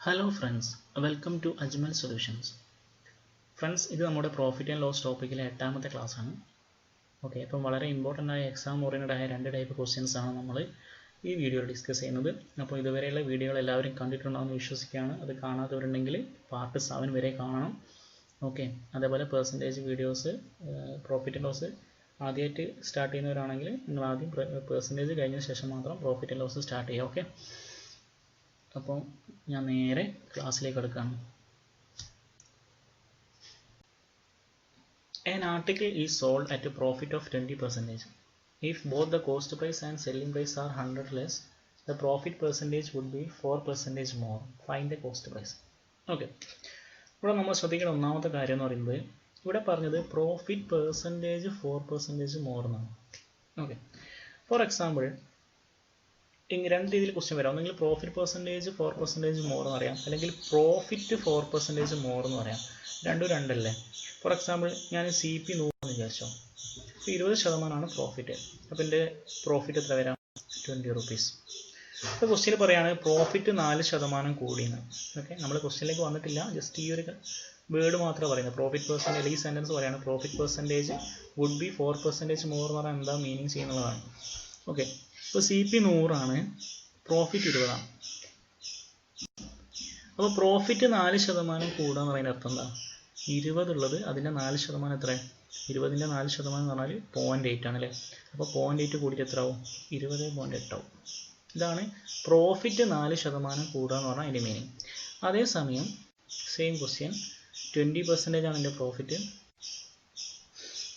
Hello friends, welcome to Ajmal Solutions. Friends, ഇത് നമ്മുടെ profit and loss ടോപ്പിക്കിലെ 8ാമത്തെ class ആണ്. Okay, അപ്പം വളരെ ഇമ്പോർട്ടൻ്റ് ആയ എക്സാം ഓറിയൻറ്റഡ് ആയ 2 ടൈപ്പ് ക്വസ്റ്റ്യൻസ് ആണ് നമ്മൾ ഈ വീഡിയോയിൽ ഡിസ്കസ് ചെയ്യുന്നത്. അപ്പോൾ ഇതുവരെയുള്ള വീഡിയോകൾ എല്ലാവരും കണ്ടിട്ടുണ്ടാകുമെന്ന് വിശ്വസിക്കുകയാണ്. അത് കാണാത്തവരുണ്ടെങ്കിൽ പാർട്ട് 7 വരെ കാണണം. ഓക്കെ, അതേപോലെ percentage videos, profit and loss ആദ്യമായിട്ട് സ്റ്റാർട്ട് ചെയ്യുന്നവരാണെങ്കിൽ നിങ്ങൾ ആദ്യം പെർസെൻറ്റേജ് കഴിഞ്ഞ ശേഷം മാത്രം പ്രോഫിറ്റ് ആൻഡ് ലോസ് സ്റ്റാർട്ട് ചെയ്യുക. ഓക്കെ, അപ്പോൾ ഞാൻ നേരെ ക്ലാസ്സിലേക്ക് എടുക്കുകയാണ്. An article is sold at a profit of 20%. If both the cost price and selling price are 100 less, the profit percentage would be 4% more. Find the cost price. Okay. ഇവിടെ നമ്മൾ ശ്രദ്ധിക്കേണ്ട ഒന്നാമത്തെ കാര്യം എന്ന് പറയുന്നത് ഇവിടെ പറഞ്ഞത് പ്രോഫിറ്റ് പെർസെൻറ്റേജ് 4% മോർ എന്നാണ്. ഓക്കെ, ഫോർ എക്സാമ്പിൾ രണ്ട് രീതിയിൽ ക്വസ്റ്റ്യൻ വരാം. ഒന്നെങ്കിൽ പ്രോഫിറ്റ് പെർസെൻറ്റേജ് 4% മോർ എന്ന് പറയാം, അല്ലെങ്കിൽ പ്രോഫിറ്റ് 4% മോർ എന്ന് പറയാം. രണ്ടും രണ്ടല്ലേ. ഫോർ എക്സാമ്പിൾ ഞാൻ CP 100 എന്ന് വിചാരിച്ചോ, 20% പ്രോഫിറ്റ്. അപ്പോൾ എൻ്റെ പ്രോഫിറ്റ് എത്ര വരാം? 20 rupees. ഇപ്പോൾ ക്വസ്റ്റ്യൻ പറയുകയാണ് പ്രോഫിറ്റ് 4% കൂടിയെന്ന്. ഓക്കെ, നമ്മൾ ക്വസ്റ്റ്യനിലേക്ക് വന്നിട്ടില്ല, ജസ്റ്റ് ഈ ഒരു വേർഡ് മാത്രമേ പറയുന്നത്. പ്രോഫിറ്റ് പെർസെൻറ്റേജ്, ഈ സെൻറ്റൻസ് പറയുകയാണ് profit percentage would be 4% more എന്ന് പറഞ്ഞാൽ എന്താ മീനിങ് ചെയ്യുന്നതാണ്. ഓക്കെ, ഇപ്പോൾ CP 100 ആണ്, പ്രോഫിറ്റ് 20 ആണ്. അപ്പോൾ പ്രോഫിറ്റ് 4% കൂടുക എന്ന് പറയുന്നത് അർത്ഥം എന്താ? 20 ഉള്ളത് അതിൻ്റെ 4% എത്ര? 20ൻ്റെ 4% എന്ന് പറഞ്ഞാൽ 0.8 ആണല്ലേ. അപ്പോൾ 0.8 കൂടിയിട്ട് എത്ര ആവും? 20.8 ആവും. ഇതാണ് പ്രോഫിറ്റ് 4% കൂടുക എന്ന് പറഞ്ഞാൽ അതിൻ്റെ മീനിങ്. അതേസമയം സെയിം ക്വസ്റ്റ്യൻ 20% ആണ് എൻ്റെ പ്രോഫിറ്റ്.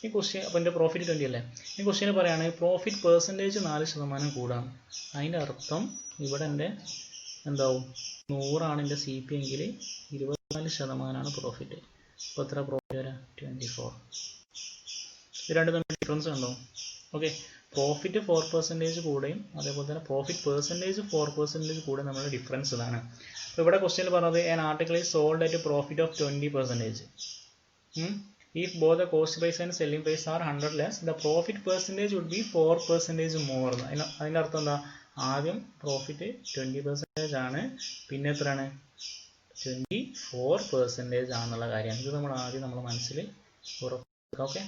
ഈ ക്വസ്റ്റ്യൻ അപ്പോൾ എൻ്റെ പ്രോഫിറ്റ് 20 അല്ലേ. ഈ ക്വസ്റ്റ്യന് പറയുകയാണെങ്കിൽ പ്രോഫിറ്റ് പെർസെൻറ്റേജ് 4% കൂടാണ്. അതിൻ്റെ അർത്ഥം ഇവിടെ എൻ്റെ എന്താവും? 100 ആണ് എൻ്റെ CP എങ്കിൽ 24% പ്രോഫിറ്റ്. അപ്പോൾ എത്ര പ്രോഫിറ്റ് വരാം? 24. ഇത് രണ്ടും തമ്മിൽ ഡിഫറൻസ് ഉണ്ടോ? ഓക്കെ, പ്രോഫിറ്റ് 4% കൂടെയും അതേപോലെ തന്നെ പ്രോഫിറ്റ് പെർസെൻറ്റേജ് 4% കൂടെ നമ്മുടെ ഡിഫറൻസ് ഇതാണ്. അപ്പോൾ ഇവിടെ ക്വസ്റ്റ്യനിൽ പറഞ്ഞത് an article is sold at a profit of 20%. If both the cost price and selling price are 100 less, the profit percentage would be 4% more. അതിൻ്റെ അർത്ഥം എന്താ? ആദ്യം പ്രോഫിറ്റ് 20% ആണ്, പിന്നെ എത്രയാണ്? 24% ആണെന്നുള്ള കാര്യമാണ്. ഇത് നമ്മൾ ആദ്യം മനസ്സിൽ ഉറപ്പിക്കുക. ഓക്കെ,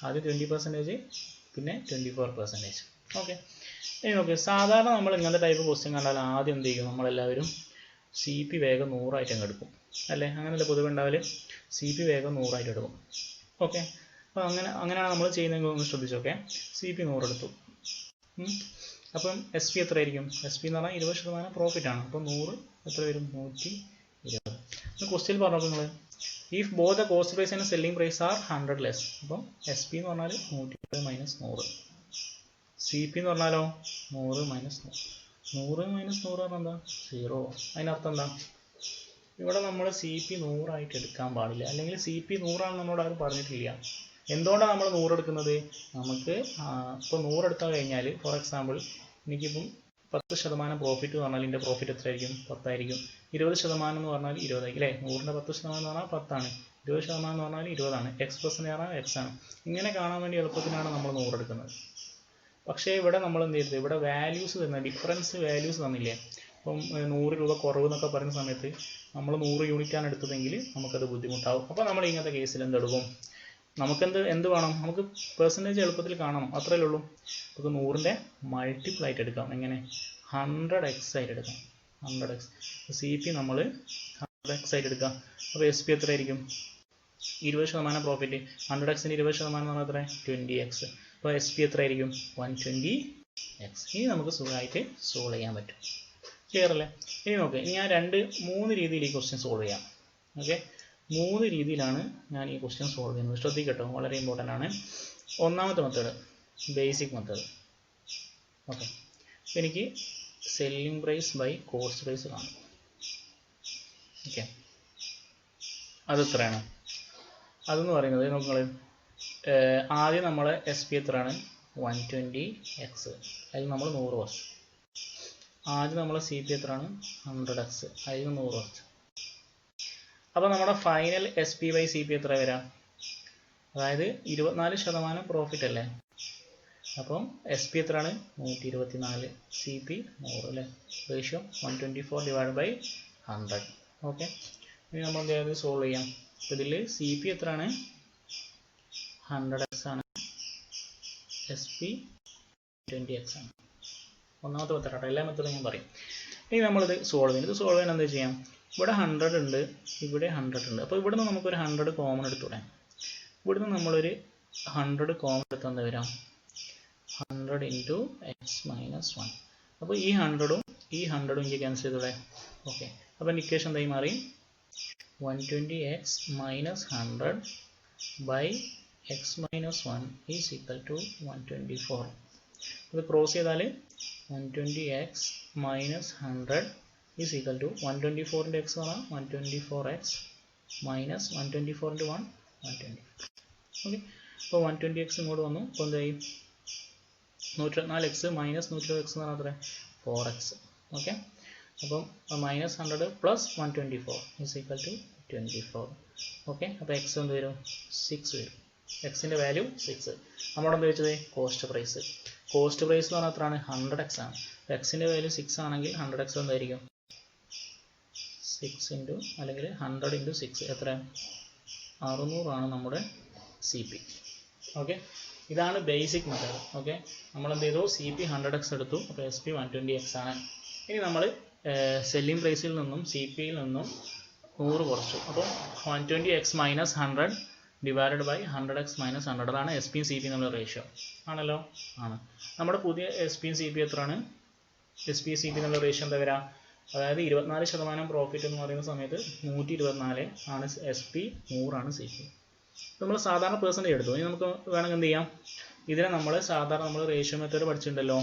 ആദ്യം 20%, പിന്നെ 24%. ഓക്കെ, ഇനി നോക്ക്, സാധാരണ നമ്മൾ ഇങ്ങനത്തെ ടൈപ്പ് ക്വസ്റ്റ്യൻ കണ്ടാൽ ആദ്യം എന്ത് ചെയ്യും? നമ്മളെല്ലാവരും CP വേഗം 100 ആയിട്ട് അങ്ങ് എടുക്കും അല്ലേ? അങ്ങനെയല്ല പൊതുവെ ഉണ്ടാവല്. CP വേഗം 100 ആയിട്ട് എടുക്കും. ഓക്കെ, അപ്പോൾ അങ്ങനെയാണ് നമ്മൾ ചെയ്യുന്നതെങ്കിൽ ഒന്ന് ശ്രദ്ധിച്ചു. ഓക്കെ, CP 100 എടുത്തു. അപ്പം SP എത്ര ആയിരിക്കും? SP എന്ന് പറഞ്ഞാൽ 20% പ്രോഫിറ്റ് ആണ്. അപ്പോൾ 100 എത്ര വരും? 120. ക്വസ്റ്റ്യൻ പറഞ്ഞപ്പോൾ നിങ്ങൾ if both the cost price and selling price are 100 less, അപ്പം SP എന്ന് പറഞ്ഞാൽ 120 മൈനസ് 100. CP എന്ന് പറഞ്ഞാലോ 100 മൈനസ് 100. 100 മൈനസ് 100 പറഞ്ഞാൽ എന്താ? 0. അതിനർത്ഥം എന്താ? ഇവിടെ നമ്മൾ CP 100 ആയിട്ട് എടുക്കാൻ പാടില്ല, അല്ലെങ്കിൽ CP 100 ആണെന്ന് നമ്മളോട് ആരും പറഞ്ഞിട്ടില്ല. എന്തുകൊണ്ടാണ് നമ്മൾ 100 എടുക്കുന്നത്? നമുക്ക് ഇപ്പോൾ 100 എടുക്കാൻ കഴിഞ്ഞാൽ ഫോർ എക്സാമ്പിൾ എനിക്കിപ്പം 10% പ്രോഫിറ്റ് എന്ന് പറഞ്ഞാൽ എൻ്റെ പ്രോഫിറ്റ് എത്രയായിരിക്കും? 10 ആയിരിക്കും. 20% എന്ന് പറഞ്ഞാൽ 20 ആയിരിക്കും അല്ലേ? 100ൻ്റെ 10% എന്ന് പറഞ്ഞാൽ 10 ആണ്. 20% എന്ന് പറഞ്ഞാൽ 20 ആണ്. X% എന്ന് പറഞ്ഞാൽ X ആണ്. ഇങ്ങനെ കാണാൻ വേണ്ടി എളുപ്പത്തിനാണ് നമ്മൾ 100 എടുക്കുന്നത്. പക്ഷേ ഇവിടെ നമ്മൾ എന്ത് ചെയ്തത്? ഇവിടെ വാല്യൂസ് തരുന്ന ഡിഫറൻസ് വാല്യൂസ് തന്നില്ലേ? ഇപ്പം 100 രൂപ കുറവ് എന്നൊക്കെ പറയുന്ന സമയത്ത് നമ്മൾ 100 യൂണിറ്റാണ് എടുത്തതെങ്കിൽ നമുക്കത് ബുദ്ധിമുട്ടാവും. അപ്പോൾ നമ്മൾ ഇങ്ങനത്തെ കേസിൽ എന്തെടുക്കും? എന്ത് വേണം? നമുക്ക് പെർസെൻറ്റേജ് എളുപ്പത്തിൽ കാണണം, അത്രയല്ലേ ഉള്ളൂ. നമുക്ക് 100ൻ്റെ മൾട്ടിപ്പിൾ ആയിട്ട് എടുക്കാം. എങ്ങനെ? 100x ആയിട്ട് എടുക്കാം. 100x. CP നമ്മൾ 100x ആയിട്ട് എടുക്കാം. അപ്പോൾ SP എത്ര ആയിരിക്കും? 20% പ്രോഫിറ്റ്. 100xൻ്റെ 20% എന്ന് പറഞ്ഞാൽ എത്ര? 20x. അപ്പോൾ SP എത്ര ആയിരിക്കും? 120x. ഇനി നമുക്ക് സുഖമായിട്ട് സോൾവ് ചെയ്യാൻ പറ്റും. ക്ലിയർ അല്ലേ? ഇനി നോക്ക്, ഇനി ഞാൻ 3 രീതിയിൽ ഈ ക്വസ്റ്റ്യൻ സോൾവ് ചെയ്യാം. ഓക്കെ, 3 രീതിയിലാണ് ഞാൻ ഈ ക്വസ്റ്റ്യൻ സോൾവ് ചെയ്യുന്നത്. ശ്രദ്ധിക്കട്ടോ, വളരെ ഇമ്പോർട്ടൻ്റ് ആണ്. ഒന്നാമത്തെ മെത്തേഡ് ബേസിക് മെത്തേഡ്. ഓക്കെ, എനിക്ക് selling price by cost price കാണും. ഓക്കെ, അതെത്രയാണ്? അതെന്ന് പറയുന്നത് നിങ്ങൾ ആദ്യം നമ്മൾ SP എത്രയാണ്? 120x. അതിൽ നമ്മൾ 100 കുറച്ചു. ആദ്യം നമ്മൾ CP എത്രയാണ്? 100x. അതിൽ 100 കുറച്ചു. അപ്പോൾ നമ്മുടെ ഫൈനൽ SP ബൈ CP എത്ര വരാം? അതായത് 24% പ്രോഫിറ്റ് അല്ലേ? അപ്പം SP എത്രയാണ്? 124. CP 100 അല്ലേ? റേഷ്യോ 124 / 100. ഓക്കെ, ഇനി നമ്മൾ എന്ത് ചെയ്യാം, സോൾവ് ചെയ്യാം. ഇതിൽ സി പി എത്രയാണ്, 100x ആണ്, എസ് പി 20x ആണ്. ഒന്നാമത്തെ മെത്തേഡ് ആട്ടോ, എല്ലാ മെത്തേഡും ഞാൻ പറയും. ഇനി നമ്മളിത് സോൾവ് ചെയ്യും. ഇത് സോൾവ് ചെയ്യാൻ എന്താ ചെയ്യാം, ഇവിടെ 100 ഉണ്ട്, ഇവിടെ 100 ഉണ്ട്. അപ്പോൾ ഇവിടുന്ന് നമുക്കൊരു 100 കോമൺ എടുത്തുകൂടെ. ഇവിടുന്ന് നമ്മളൊരു 100 കോമൺ എടുത്താൽ എന്താ വരാം, 100 ഇൻറ്റു എക്സ് മൈനസ് 1. അപ്പോൾ ഈ 100ഉം ഈ 100ഉം എനിക്ക് ക്യാൻസൽ ചെയ്തൂടെ. ഓക്കെ, അപ്പോൾ എൻ്റെ ഇക്വേഷൻ എന്തായി മാറി, 120x minus 100 by x minus 1 is equal to 124. ഇത് ക്രോസ് ചെയ്താൽ 120x minus 100 is equal to 124 x ആണ് 124x മൈനസ് 124 1 120. ഓക്കെ, അപ്പോൾ 120x ഇങ്ങോട്ട് വന്നു. അപ്പോൾ എന്തായി, 124x മൈനസ് 120x എന്ന് പറഞ്ഞാൽ അത്ര 4x. ഓക്കെ, അപ്പം minus 100 plus 124 is equal to 24. Okay, അപ്പോൾ എക്സ് എന്ത് വരും, 6 വരും. എക്സിൻ്റെ വാല്യൂ 6. നമ്മളെന്ത് വെച്ചത്, കോസ്റ്റ് പ്രൈസ്. കോസ്റ്റ് പ്രൈസ് എന്ന് പറഞ്ഞാൽ എത്രയാണ്, 100x ആണ്. എക്സിൻ്റെ വാല്യൂ 6 ആണെങ്കിൽ 100x എന്തായിരിക്കും, 6 ഇൻറ്റു അല്ലെങ്കിൽ 100 ഇൻറ്റു 6 എത്ര, 600 നമ്മുടെ സി പി. ഓക്കെ, ഇതാണ് ബേസിക് മെത്തേഡ്. ഓക്കെ, നമ്മൾ എന്ത് ചെയ്തു, സി പി 100x എടുത്തു, അപ്പോൾ എസ് പി 120x ആണ്. ഇനി നമ്മൾ സെല്ലിംഗ് പ്രൈസിൽ നിന്നും സി പിയിൽ നിന്നും 100 കുറച്ചു. അപ്പോൾ 120x minus 100 divided by 100x minus 100, അതാണ് എസ് പിയും സി പി എന്നുള്ള റേഷ്യോ ആണല്ലോ. ആണ് നമ്മുടെ പുതിയ എസ് പിയും സി പി എത്രയാണ്, എസ് പി സി പി എന്നുള്ള റേഷ്യോ എന്താ വരിക, അതായത് 24% പ്രോഫിറ്റ് എന്ന് പറയുന്ന സമയത്ത് 124 ആണ് എസ് പി, 100 ആണ് സി പി. നമ്മൾ സാധാരണ പെർസെൻറ്റേജ് എടുത്തു. ഇനി നമുക്ക് വേണമെങ്കിൽ എന്ത് ചെയ്യാം, ഇതിനെ നമ്മൾ സാധാരണ നമ്മൾ റേഷ്യോ മെത്തേഡ് പഠിച്ചിട്ടുണ്ട്.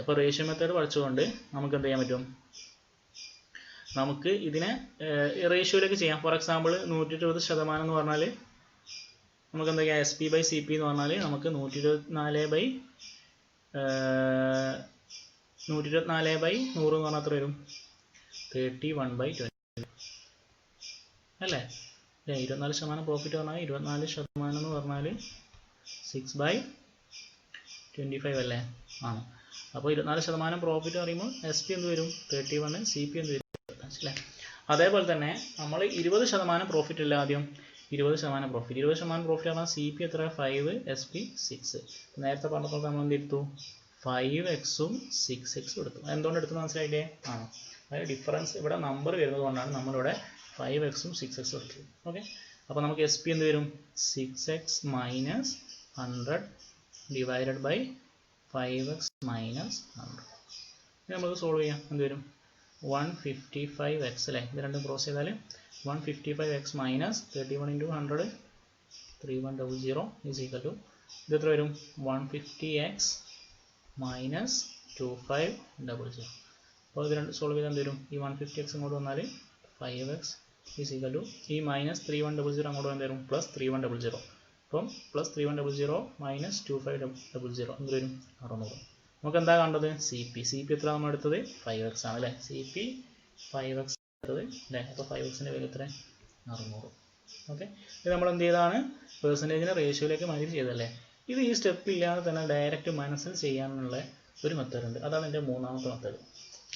അപ്പോൾ റേഷ്യോ മെത്തേഡ് പഠിച്ചുകൊണ്ട് നമുക്ക് എന്ത് ചെയ്യാൻ പറ്റും, നമുക്ക് ഇതിനെ റേഷ്യോയിലേക്ക് ചെയ്യാം. ഫോർ എക്സാമ്പിൾ 120% എന്ന് പറഞ്ഞാൽ നമുക്ക് എന്താ ചെയ്യുക, S P by C P എന്ന് പറഞ്ഞാൽ നമുക്ക് 124 ബൈ 100 എന്ന് പറഞ്ഞാൽ എത്ര വരും, 31/20 അല്ലേ. 24% പ്രോഫിറ്റ് പറഞ്ഞാൽ 24% എന്ന് പറഞ്ഞാൽ 6/25 അല്ലേ. ആണ്, അപ്പോൾ 24% പ്രോഫിറ്റ് പറയുമ്പോൾ എസ് പി എന്ത് വരും, 31, സി പി എന്ത് വരും, 25 അല്ലേ. അതേപോലെ തന്നെ നമ്മൾ 20% പ്രോഫിറ്റ് ഇല്ല, ആദ്യം 20% പ്രോഫിറ്റ്. 20% പ്രോഫിറ്റ് പറഞ്ഞാൽ സി പി എത്ര, 5, എസ് പി 6. നേരത്തെ പറഞ്ഞപ്പോൾ നമ്മൾ എന്ത് എടുത്തു, 5x-ഉം 6x-ഉം എടുത്തു. എന്തുകൊണ്ട് എടുത്തു മനസ്സിലായില്ലേ. ആണ്, അതായത് ഡിഫറൻസ് ഇവിടെ നമ്പർ വരുന്നത് കൊണ്ടാണ് നമ്മളിവിടെ 5x-ഉം 6x-ഉം എടുത്തത്. ഓക്കെ, അപ്പോൾ നമുക്ക് എസ് പി എന്ത് വരും, 6x minus 100 divided by 5x minus 100. ഇത് നമുക്ക് സോൾവ് ചെയ്യാം. എന്ത് വരും, 155x അല്ലേ. ഇത് രണ്ടും ക്രോസ് ചെയ്താൽ 155x minus 31 into 100 3100 is equal to, ഇത് എത്ര വരും, 150x മൈനസ് 2500. അപ്പോൾ ഇത് രണ്ട് സോൾവ് ചെയ്താൽ എന്ത് വരും, ഈ 150x ഇങ്ങോട്ട് വന്നാൽ 5x ഈസ് ഈക്വൽ ടു, ഈ മൈനസ് 3100 അങ്ങോട്ട് വന്നാൽ വരും പ്ലസ് 3100. അപ്പം പ്ലസ് 3100 മൈനസ് 2500 എന്ത് വരും, 600. നമുക്ക് എന്താ കണ്ടത്, സി പി എത്ര നമ്മൾ എടുത്തത്, 5x ആണ് അല്ലേ. സി പി 5x എടുത്തത് അല്ലേ. അപ്പോൾ 5xൻ്റെ വില എത്ര, 600. ഓക്കെ, ഇത് നമ്മൾ എന്ത് ചെയ്താണ്, പെർസെൻറ്റേജിനെ റേഷ്യോയിലേക്ക് മാറ്റി ചെയ്തല്ലേ. ഇത് ഈ സ്റ്റെപ്പ് ഇല്ലാതെ തന്നെ ഡയറക്റ്റ് മനസ്സിൽ ചെയ്യാനുള്ള ഒരു മെത്തേഡ് ഉണ്ട്. അതാണ് എൻ്റെ മൂന്നാമത്തെ മെത്തേഡ്.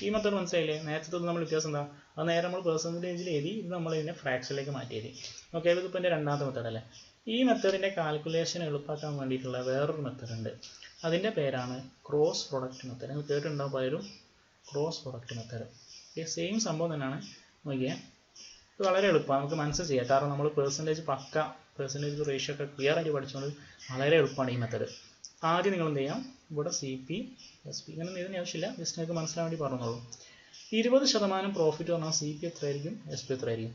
ഈ മെത്തേഡ് മനസ്സിലായില്ലേ. നേരത്തെ നമ്മൾ വ്യത്യാസം എന്താ, അത് നേരെ നമ്മൾ പെർസെൻറ്റേജിൽ എഴുതി, ഇത് നമ്മൾ ഇതിനെ ഫ്രാക്ഷനിലേക്ക് മാറ്റി എഴുതി. ഓക്കെ, ഇതിപ്പോൾ എൻ്റെ രണ്ടാമത്തെ മെത്തേഡ് അല്ലേ. ഈ മെത്തേഡിൻ്റെ കാൽക്കുലേഷൻ എളുപ്പമാക്കാൻ വേണ്ടിയിട്ടുള്ള വേറൊരു മെത്തേഡ് ഉണ്ട്. അതിൻ്റെ പേരാണ് ക്രോസ് പ്രൊഡക്റ്റ് മെത്തേഡ്. നിങ്ങൾ കേട്ടിട്ടുണ്ടാവും പലരും, ക്രോസ് പ്രൊഡക്റ്റ് മെത്തേഡ്. സെയിം സംഭവം തന്നെയാണ്. നോക്കിയാൽ ഇത് വളരെ എളുപ്പമാണ്, നമുക്ക് മനസ്സിൽ ചെയ്യാം. കാരണം നമ്മൾ പെർസെൻറ്റേജ് റേഷ്യോ ഒക്കെ ക്ലിയർ ആയിട്ട് പഠിച്ചുകൊണ്ട് വളരെ എളുപ്പമാണ് ഈ മെത്തേഡ്. ആദ്യം നിങ്ങൾ എന്ത് ചെയ്യാം, ഇവിടെ സി പി എസ് പി ഇങ്ങനെ ഇതിന് ആവശ്യമില്ല, ജസ്റ്റ് നിങ്ങൾക്ക് മനസ്സിലാൻ വേണ്ടി പറഞ്ഞോളൂ. 20% പ്രോഫിറ്റ് പറഞ്ഞാൽ സി പി എത്രയായിരിക്കും, എസ് പി എത്രയായിരിക്കും.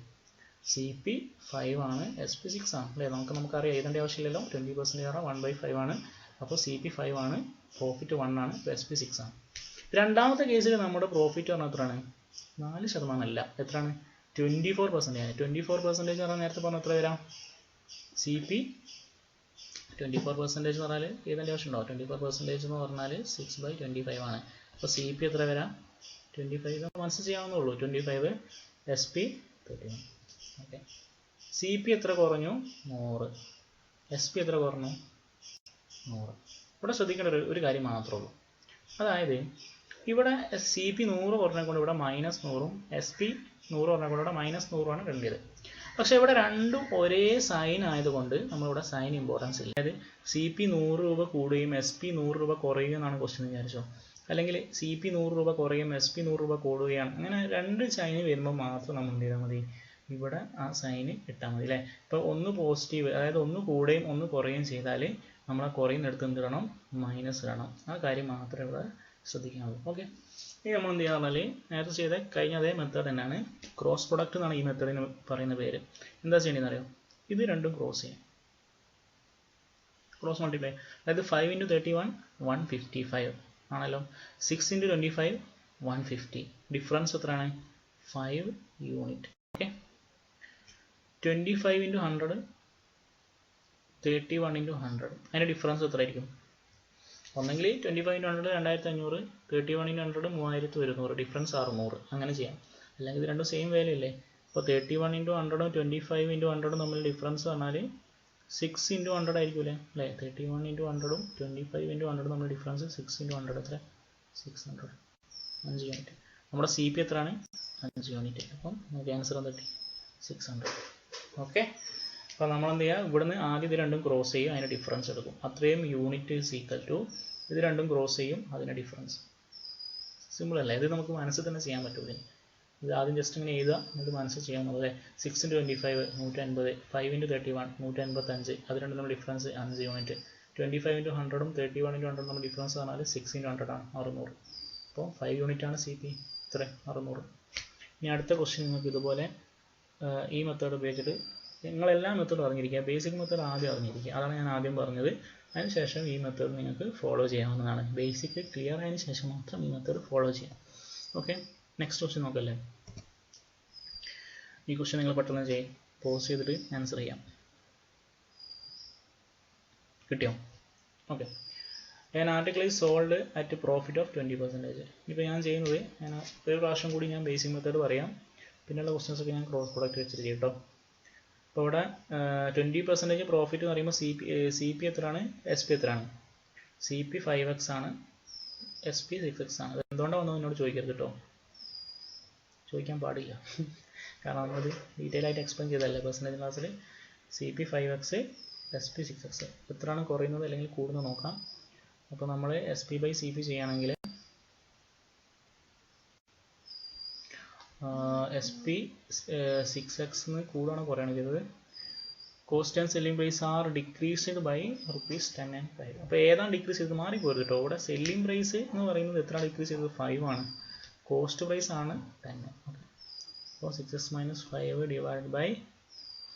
സി പി 5 ആണ്, എസ് പി 6 ആണ് അല്ലേ. നമുക്കറിയാം, എഴുതേണ്ട ആവശ്യമില്ലല്ലോ. 20% പറഞ്ഞാൽ 1/5 ആണ്. അപ്പോൾ സി പി 5 ആണ്, പ്രോഫിറ്റ് 1 ആണ്, എസ് പി 6 ആണ്. രണ്ടാമത്തെ കേസിൽ നമ്മുടെ പ്രോഫിറ്റ് പറഞ്ഞാൽ എത്രയാണ്, 4% അല്ല, എത്രയാണ്, 24% ആണ്. 24% പറഞ്ഞാൽ നേരത്തെ പറഞ്ഞാൽ എത്ര വരാം, സി പി 24% പറഞ്ഞാൽ ഏതെങ്കിലും ആവശ്യം ഉണ്ടോ, 24% എന്ന് പറഞ്ഞാൽ 6/25 ആണ്. അപ്പോൾ സി പി എത്ര വരാം, 25 മനസ്സിൽ ചെയ്യാവുന്നുള്ളൂ, 25, S P 31. Okay, C P എത്ര കുറഞ്ഞു, 100, എസ് പി എത്ര കുറഞ്ഞു, 100. ഇവിടെ ശ്രദ്ധിക്കേണ്ട ഒരു കാര്യം മാത്രമേ ഉള്ളൂ. അതായത് ഇവിടെ സി പി 100 പറഞ്ഞാൽ കൊണ്ട് ഇവിടെ -100ഉം SP 100 പറഞ്ഞാൽ കൊണ്ട് ഇവിടെ -100ആണ് വേണ്ടത്. പക്ഷേ ഇവിടെ രണ്ടും ഒരേ സൈൻ ആയതുകൊണ്ട് നമ്മളിവിടെ സൈൻ ഇമ്പോർട്ടൻസ് ഇല്ല. അതായത് സി പി 100 രൂപ കൂടുകയും SP 100 രൂപ കുറയുകയും എന്നാണ് ക്വസ്റ്റ്യൻ വിചാരിച്ചോ. അല്ലെങ്കിൽ സി പി 100 രൂപ കുറയും SP 100 രൂപ കൂടുകയാണ്. അങ്ങനെ രണ്ട് സൈന് വരുമ്പോൾ മാത്രം നമ്മൾ എന്ത് ചെയ്താൽ മതി, ഇവിടെ ആ സൈന് ഇട്ടാൽ മതി അല്ലേ. ഇപ്പോൾ ഒന്ന് പോസിറ്റീവ്, അതായത് ഒന്ന് കൂടുകയും ഒന്ന് കുറയുകയും ചെയ്താൽ നമ്മൾ ആ കുറയുന്നിടത്ത് എന്ത് ഇടണം, മൈനസ് ഇടണം. ആ കാര്യം മാത്രമേ ഇവിടെ ശ്രദ്ധിക്കാവുള്ളൂ. ഓക്കെ, ഇനി നമ്മൾ എന്ത് ചെയ്യാന്ന് പറഞ്ഞാൽ നേരത്തെ ചെയ്ത കഴിഞ്ഞ അതേ മെത്തേഡ് തന്നെയാണ്. ക്രോസ് പ്രൊഡക്റ്റ് എന്നാണ് ഈ മെത്തേഡിന് പറയുന്ന പേര്. എന്താ ചെയ്യേണ്ടതെന്ന് അറിയോ, ഇത് രണ്ടും ക്രോസ് ചെയ്യാം, ക്രോസ് മൾട്ടിപ്ലൈ. അതായത് 5 × 31 155 ആണല്ലോ, 6 × 25 150. ഡിഫറൻസ് എത്രയാണ്, 5 യൂണിറ്റ്. ഓക്കെ, 25 × 100 31 × 100, അതിൻ്റെ ഡിഫറൻസ് എത്ര ആയിരിക്കും? ഒന്നെങ്കിൽ 25 × 100 2500, 31 × 100 3100, ഡിഫറൻസ് 600. അങ്ങനെ ചെയ്യാം. അല്ലെങ്കിൽ ഇത് രണ്ടും സെയിം വാല്യൂ അല്ലേ. അപ്പോൾ 31 × 100 25 × 100 തമ്മിൽ ഡിഫറൻസ് പറഞ്ഞാൽ 6 × 100 ആയിരിക്കും അല്ലേ. 31 × 100 25 × 100 തമ്മിൽ ഡിഫറൻസ് 6 × 100 എത്ര, 600, 5 യൂണിറ്റ്. നമ്മുടെ സി പി എത്രയാണ്, 5 യൂണിറ്റ്. അപ്പം നമുക്ക് ആൻസർ എന്ത്, 600. ഓക്കെ, അപ്പോൾ നമ്മൾ എന്ത് ചെയ്യുക, ഇവിടുന്ന് ആദ്യം ഇത് രണ്ടും ക്രോസ് ചെയ്യും, അതിൻ്റെ ഡിഫറൻസ് എടുക്കും. അത്രയും യൂണിറ്റ് ഈസ് ഈക്വൽ ടു ഇത് രണ്ടും ക്രോസ് ചെയ്യും, അതിൻ്റെ ഡിഫറൻസ്. സിമ്പിൾ അല്ലേ, ഇത് നമുക്ക് മനസ്സിൽ തന്നെ ചെയ്യാൻ പറ്റൂല. ഇത് ആദ്യം ജസ്റ്റ് ഇങ്ങനെ എഴുതുക, എന്നിട്ട് മനസ്സിൽ ചെയ്യാവുന്നത്. 6 × 25 150, 5 × 31 185, അത് രണ്ടും നമ്മൾ ഡിഫറൻസ് 5 യൂണിറ്റ്. 25 × 100ഉം 31 × 100 നമ്മൾ ഡിഫറൻസ് പറഞ്ഞാൽ 6 × 100 ആണ്, 600. അപ്പോൾ 5 യൂണിറ്റ് ആണ് സി പി, ഇത്ര 600. ഇനി അടുത്ത ക്വസ്റ്റ്യൻ നിങ്ങൾക്ക് ഇതുപോലെ ഈ മെത്തേഡ് ഉപയോഗിച്ചിട്ട് നിങ്ങളെല്ലാ മെത്തേഡും അറിഞ്ഞിരിക്കുക. ബേസിക് മെത്തേഡ് ആദ്യം അറിഞ്ഞിരിക്കുക, അതാണ് ഞാൻ ആദ്യം പറഞ്ഞത്. അതിനുശേഷം ഈ മെത്തേഡ് നിങ്ങൾക്ക് ഫോളോ ചെയ്യാവുന്നതാണ്. ബേസിക് ക്ലിയർ ആയതിനു ശേഷം മാത്രം ഈ മെത്തേഡ് ഫോളോ ചെയ്യാം. ഓക്കെ, നെക്സ്റ്റ് ക്വസ്റ്റ്യൻ നോക്കല്ലേ. ഈ ക്വസ്റ്റ്യൻ നിങ്ങൾ പെട്ടെന്ന് ചെയ്യും, പോസ് ചെയ്തിട്ട് ആൻസർ ചെയ്യാം. കിട്ടിയോ? Okay, an article is sold at profit of 20%. ഇപ്പോൾ ഞാൻ ചെയ്യുന്നത്, ഞാൻ ഒരു പ്രാവശ്യം കൂടി ഞാൻ ബേസിക് മെത്തേഡ് പറയാം, പിന്നെയുള്ള ക്വസ്റ്റ്യൻസ് ഒക്കെ ഞാൻ ക്രോസ് പ്രൊഡക്റ്റ് വെച്ചിട്ട് ചെയ്യും കേട്ടോ. അപ്പോൾ ഇവിടെ 20% പ്രോഫിറ്റ് എന്ന് പറയുമ്പോൾ സി പി എത്രയാണ്, SP എത്രയാണ്? സി പി 5x ആണ്, SP 6x ആണ്. അത് എന്തുകൊണ്ടാണ് വന്നത് എന്നോട് ചോദിക്കരുത് കേട്ടോ, ചോദിക്കാൻ പാടില്ല. കാരണം നമ്മളത് ഡീറ്റെയിൽ ആയിട്ട് എക്സ്പ്ലെയിൻ ചെയ്തതല്ലേ പെർസെൻറ്റേജ് ക്ലാസ്സിൽ. C P 5x, SP 6x. എത്രയാണ് കുറയുന്നത് അല്ലെങ്കിൽ കൂടുന്നത് നോക്കാം. അപ്പോൾ നമ്മൾ SP/CP ചെയ്യുകയാണെങ്കിൽ SP 6x കൂടാണ് കുറയാണ് ചെയ്തത്. Cost and selling price are decreased by ₹10 and 5. അപ്പോൾ ഏതാണ് ഡിക്രീസ് ചെയ്തത്, മാറിപ്പോരുത് കേട്ടോ. ഇവിടെ സെല്ലിംഗ് പ്രൈസ് എന്ന് പറയുന്നത് എത്ര ഡിക്രീസ് ചെയ്തത്, 5 ആണ്. കോസ്റ്റ് പ്രൈസ് ആണ് 10. ഓക്കെ, അപ്പോൾ 6x - 5 divide by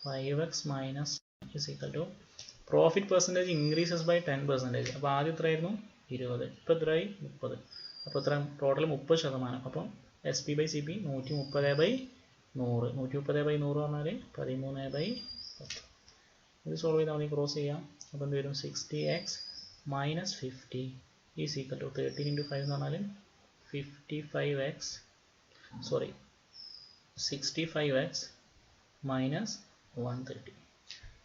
5x minus is equal to profit percentage increases by 10%. അപ്പോൾ ആദ്യം എത്രയായിരുന്നു, 20, ഇപ്പോൾ എത്രയായി, 30. അപ്പോൾ എത്ര, ടോട്ടൽ 30%. അപ്പം SP/CP 130/100, 130/100 പറഞ്ഞാൽ 13/10. ഇത് സോൾവ് ചെയ്താൽ മതി, ക്രോസ് ചെയ്യാം. അപ്പോൾ എന്ത് വരും, 60x - 50 ഈസ് ഈക്വൽ ടു 13 × 5 എന്ന് പറഞ്ഞാൽ 65x 65x മൈനസ് 130.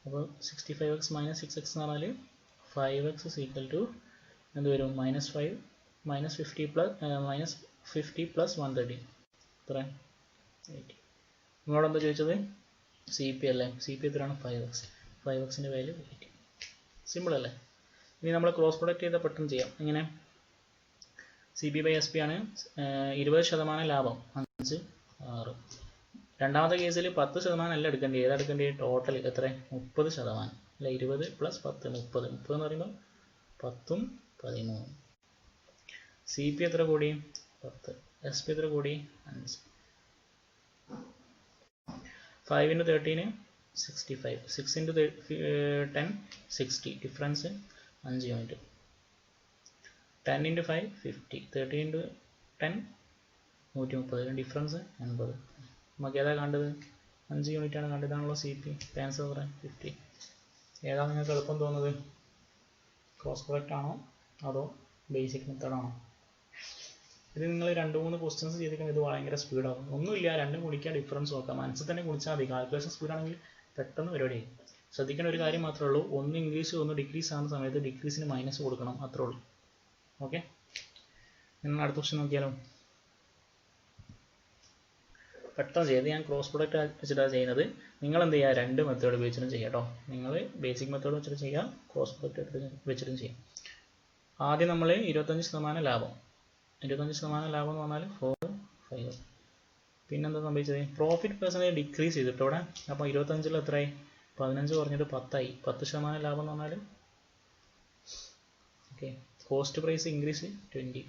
അപ്പോൾ 65x - 6x എന്ന് പറഞ്ഞാൽ 5x is equal to എന്ത് വരും, -5 -50 plus 130 എത്ര, 80. നിങ്ങളോട് എന്താ ചോദിച്ചത്, സി പി അല്ലേ. സി പി എത്രയാണ്, 5x. 5xൻ്റെ വാല്യൂ 80. സിമ്പിൾ അല്ലേ. ഇനി നമ്മൾ ക്രോസ് പ്രൊഡക്റ്റ് ചെയ്താൽ പെട്ടെന്ന് ചെയ്യാം. എങ്ങനെ, CP/SP ആണ്, 20% ലാഭം 5 6. രണ്ടാമത്തെ കേസിൽ 10% അല്ല എടുക്കേണ്ടത്, ഏതാ എടുക്കേണ്ടത്, ടോട്ടൽ എത്ര, 30% അല്ല. 20 + 10 30. 30 എന്ന് പറയുമ്പോൾ 10ഉം 13. സി പി എത്ര കൂടി, 10. SP എത്ര കൂടി, 5. 5 × 13 65, 6 × 10 60, ഡിഫറൻസ് 5 യൂണിറ്റ്. 10 × 5 50, 30 × 10 130, ഡിഫറൻസ് 80. നമുക്ക് ഏതാ കണ്ടത്, 5 യൂണിറ്റ് ആണ് കണ്ടത്, ഇതാണല്ലോ സി പി. ആൻസർ എത്ര, 50. ഏതാണ് നിങ്ങൾക്ക് എളുപ്പം തോന്നുന്നത്, ക്രോസ് പ്രൊഡക്റ്റ് ആണോ അതോ ബേസിക് മെത്തേഡാണോ? ഇത് നിങ്ങൾ 2-3 ക്വസ്റ്റ്യൻസ് ചെയ്തിരിക്കുന്നത് ഇത് ഭയങ്കര സ്പീഡാകും. ഒന്നുമില്ല, രണ്ടും കുടിക്കുക, ഡിഫറൻസ് നോക്കാം, മനസ്സിൽ തന്നെ കുടിച്ചാൽ മതി. കാൽക്കുലേഷൻ സ്പീഡാണെങ്കിൽ പെട്ടെന്ന് പരിപാടി. ശ്രദ്ധിക്കേണ്ട ഒരു കാര്യം മാത്രമേ ഉള്ളൂ, ഒന്ന് ഇൻക്രീസ് ഒന്ന് ഡിക്രീസ് ആകുന്ന സമയത്ത് ഡിക്രീസിന് മൈനസ് കൊടുക്കണം, അത്രേ ഉള്ളൂ. ഓക്കെ, നിങ്ങൾ അടുത്ത ക്വസ്റ്റ്യൻ നോക്കിയാലോ. പെട്ടെന്ന് ചെയ്ത് ഞാൻ ക്രോസ് പ്രൊഡക്റ്റ് വെച്ചിട്ടാണ് ചെയ്യുന്നത്. നിങ്ങൾ എന്ത് ചെയ്യുക, രണ്ട് മെത്തേഡ് ഉപയോഗിച്ചിട്ടും ചെയ്യാം കേട്ടോ. നിങ്ങൾ ബേസിക് മെത്തേഡ് വെച്ചിട്ട് ചെയ്യുക, ക്രോസ് പ്രൊഡക്റ്റ് വെച്ചിട്ടും ചെയ്യാം. ആദ്യം നമ്മൾ 25% ലാഭം. 25% ലാഭം എന്ന് പറഞ്ഞാൽ 4, 5. പിന്നെന്താ സംഭവിച്ചത്, പ്രോഫിറ്റ് പെർസെൻറ്റേജ് ഡിക്രീസ് ചെയ്തിട്ട് ഇവിടെ. അപ്പോൾ 25-ൽ എത്രയായി, 15 കുറഞ്ഞിട്ട് 10 ആയി. 10% ലാഭം എന്ന് പറഞ്ഞാൽ okay. Cost price increase 20,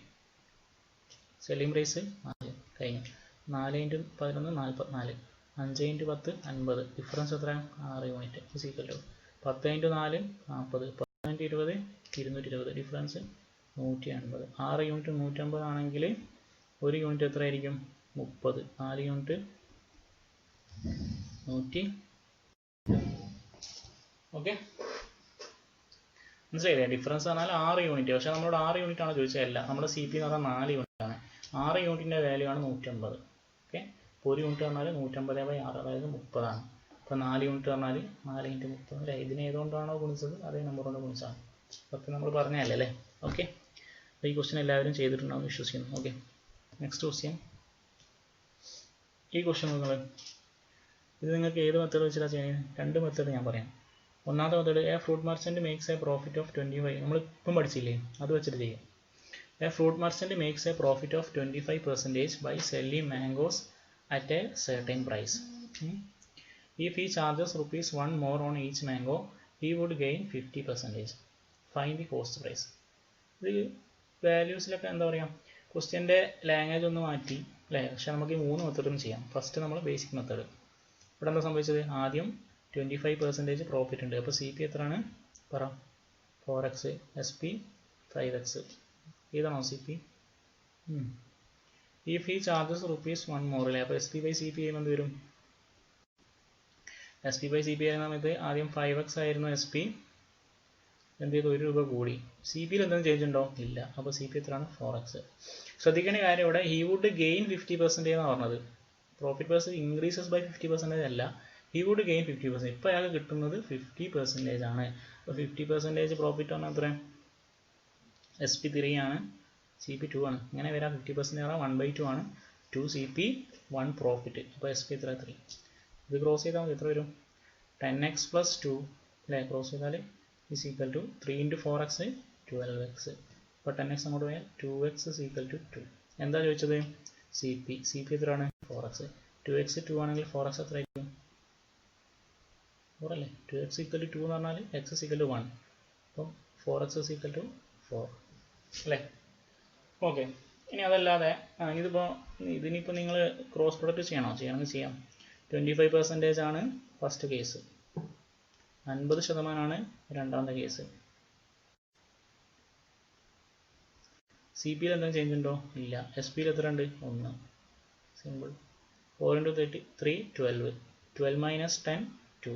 selling price 4 കഴിഞ്ഞു. 4 × 11 44, 5 × 10 50. ഡിഫറൻസ് എത്രയാണ്, 6 unit. Equal to 10 × 4 40, 10 × 20 220. Difference 180. 6 unit 150 ആണെങ്കിൽ 1 യൂണിറ്റ് എത്ര ആയിരിക്കും, 30. 4 യൂണിറ്റ് 100. ഓക്കെ, മനസ്സിലായില്ലേ. ഡിഫറൻസ് പറഞ്ഞാൽ 6 യൂണിറ്റ്. പക്ഷേ നമ്മളോട് 6 യൂണിറ്റ് ആണ് ചോദിച്ചതല്ല. നമ്മുടെ CP എന്ന് പറഞ്ഞാൽ 4 യൂണിറ്റ് ആണ്. 6 യൂണിറ്റിൻ്റെ വാല്യൂ ആണ് 150. ഓക്കെ, അപ്പോൾ 1 യൂണിറ്റ് പറഞ്ഞാൽ 150/6, അതായത് 30 ആണ്. അപ്പോൾ 4 യൂണിറ്റ് പറഞ്ഞാൽ 4 × 30 അല്ലേ. ഇതിന് ഏതുകൊണ്ടാണോ ഗുണിച്ചത് അതേ നമ്പർ കൊണ്ട് ഗുണിച്ചാണ്. അപ്പോൾ നമ്മൾ പറഞ്ഞതല്ലേ അല്ലേ. ഓക്കെ, അപ്പോൾ ഈ ക്വസ്റ്റ്യൻ എല്ലാവരും ചെയ്തിട്ടുണ്ടാവും വിശ്വസിക്കുന്നു. Okay, next question. ഈ ക്വസ്റ്റ്യൻ നിങ്ങൾ ഇത് നിങ്ങൾക്ക് ഏത് മെത്തേഡ് വെച്ചിട്ടാണ് ചെയ്യുന്നത്, രണ്ട് മെത്തേഡ് ഞാൻ പറയാം. ഒന്നാമത്തെ method, a fruit merchant makes a profit of 25. നമ്മൾ ഇപ്പം പഠിച്ചില്ലേ, അത് വെച്ചിട്ട് ചെയ്യാം. A fruit merchant makes a profit of 25% by selling mangoes at a certain price. If he charges ₹1 more on each mango, he would gain 50%. Find the cost price. ഇത് വാല്യൂസിലൊക്കെ എന്താ പറയുക, ക്വസ്റ്റ്യൻ്റെ language ഒന്ന് മാറ്റി അല്ലേ. പക്ഷേ നമുക്ക് ഈ 3 മെത്തേഡും ചെയ്യാം. ഫസ്റ്റ് നമ്മൾ ബേസിക് മെത്തേഡ്. ഇവിടെ എന്താ സംഭവിച്ചത്, ആദ്യം 25% പ്രോഫിറ്റ് ഉണ്ട്. അപ്പോൾ CP എത്രയാണ് പറ, 4x, SP 5x. ഇതാണോ CP? If he charges ₹1 more അല്ലേ. അപ്പോൾ SP/CP ചെയ്യുമ്പോൾ എന്ത് വരും, SP/CP ചെയ്യുന്ന സമയത്ത് ആദ്യം 5x ആയിരുന്നു SP, എന്ത് ചെയ്തു, 1 രൂപ കൂടി. CPയിൽ എന്തെങ്കിലും ചേഞ്ച് ഉണ്ടോ, ഇല്ല. അപ്പോൾ CP എത്രയാണ്, 4x. ശ്രദ്ധിക്കേണ്ട കാര്യം ഇവിടെ he would gain 50% എന്നാണ് പറഞ്ഞത്. പ്രോഫിറ്റ് പെർസെൻറ്റേജ് ഇൻക്രീസസ് ബൈ 50% അല്ല, he would gain 50%. ഇപ്പോൾ അയാൾക്ക് കിട്ടുന്നത് 50% ആണ്. അപ്പോൾ 50% പ്രോഫിറ്റ് പറഞ്ഞാൽ എത്ര, SP 3 ആണ്, CP 2 ആണ്. ഇങ്ങനെ വരാം. 50% പറഞ്ഞാൽ 1/2 ആണ്. 2 CP 1 പ്രോഫിറ്റ്. അപ്പോൾ SP എത്ര, 3. ഇത് ക്രോസ് ചെയ്താൽ മതി, എത്ര വരും, 10x + 2 അല്ലേ. ക്രോസ് ചെയ്താൽ is equal to 3 × 4x 12x. അപ്പോൾ 10x അങ്ങോട്ട് പോയാൽ 2x is equal to 2. എന്താ ചോദിച്ചത്, CP എത്രയാണ്, 4x. 2x 2 ആണെങ്കിൽ 4x എത്ര ആയിരിക്കും, 4 അല്ലേ. 2x = 2 എന്ന് പറഞ്ഞാൽ x = 1. അപ്പം 4x = 4 അല്ലേ. ഓക്കെ, ഇനി അതല്ലാതെ ഇതിനിപ്പോൾ നിങ്ങൾ ക്രോസ് പ്രൊഡക്റ്റ് ചെയ്യണമെങ്കിൽ ചെയ്യാം. 25% ആണ് ഫസ്റ്റ് കേസ്, 50% ആണ് രണ്ടാമത്തെ കേസ്. CPയിൽ എന്തെങ്കിലും ചേഞ്ച് ഉണ്ടോ, ഇല്ല. SPയിൽ എത്ര ഉണ്ട്, 1. സിമ്പിൾ. 4 × 3 12, 12 - 10 2,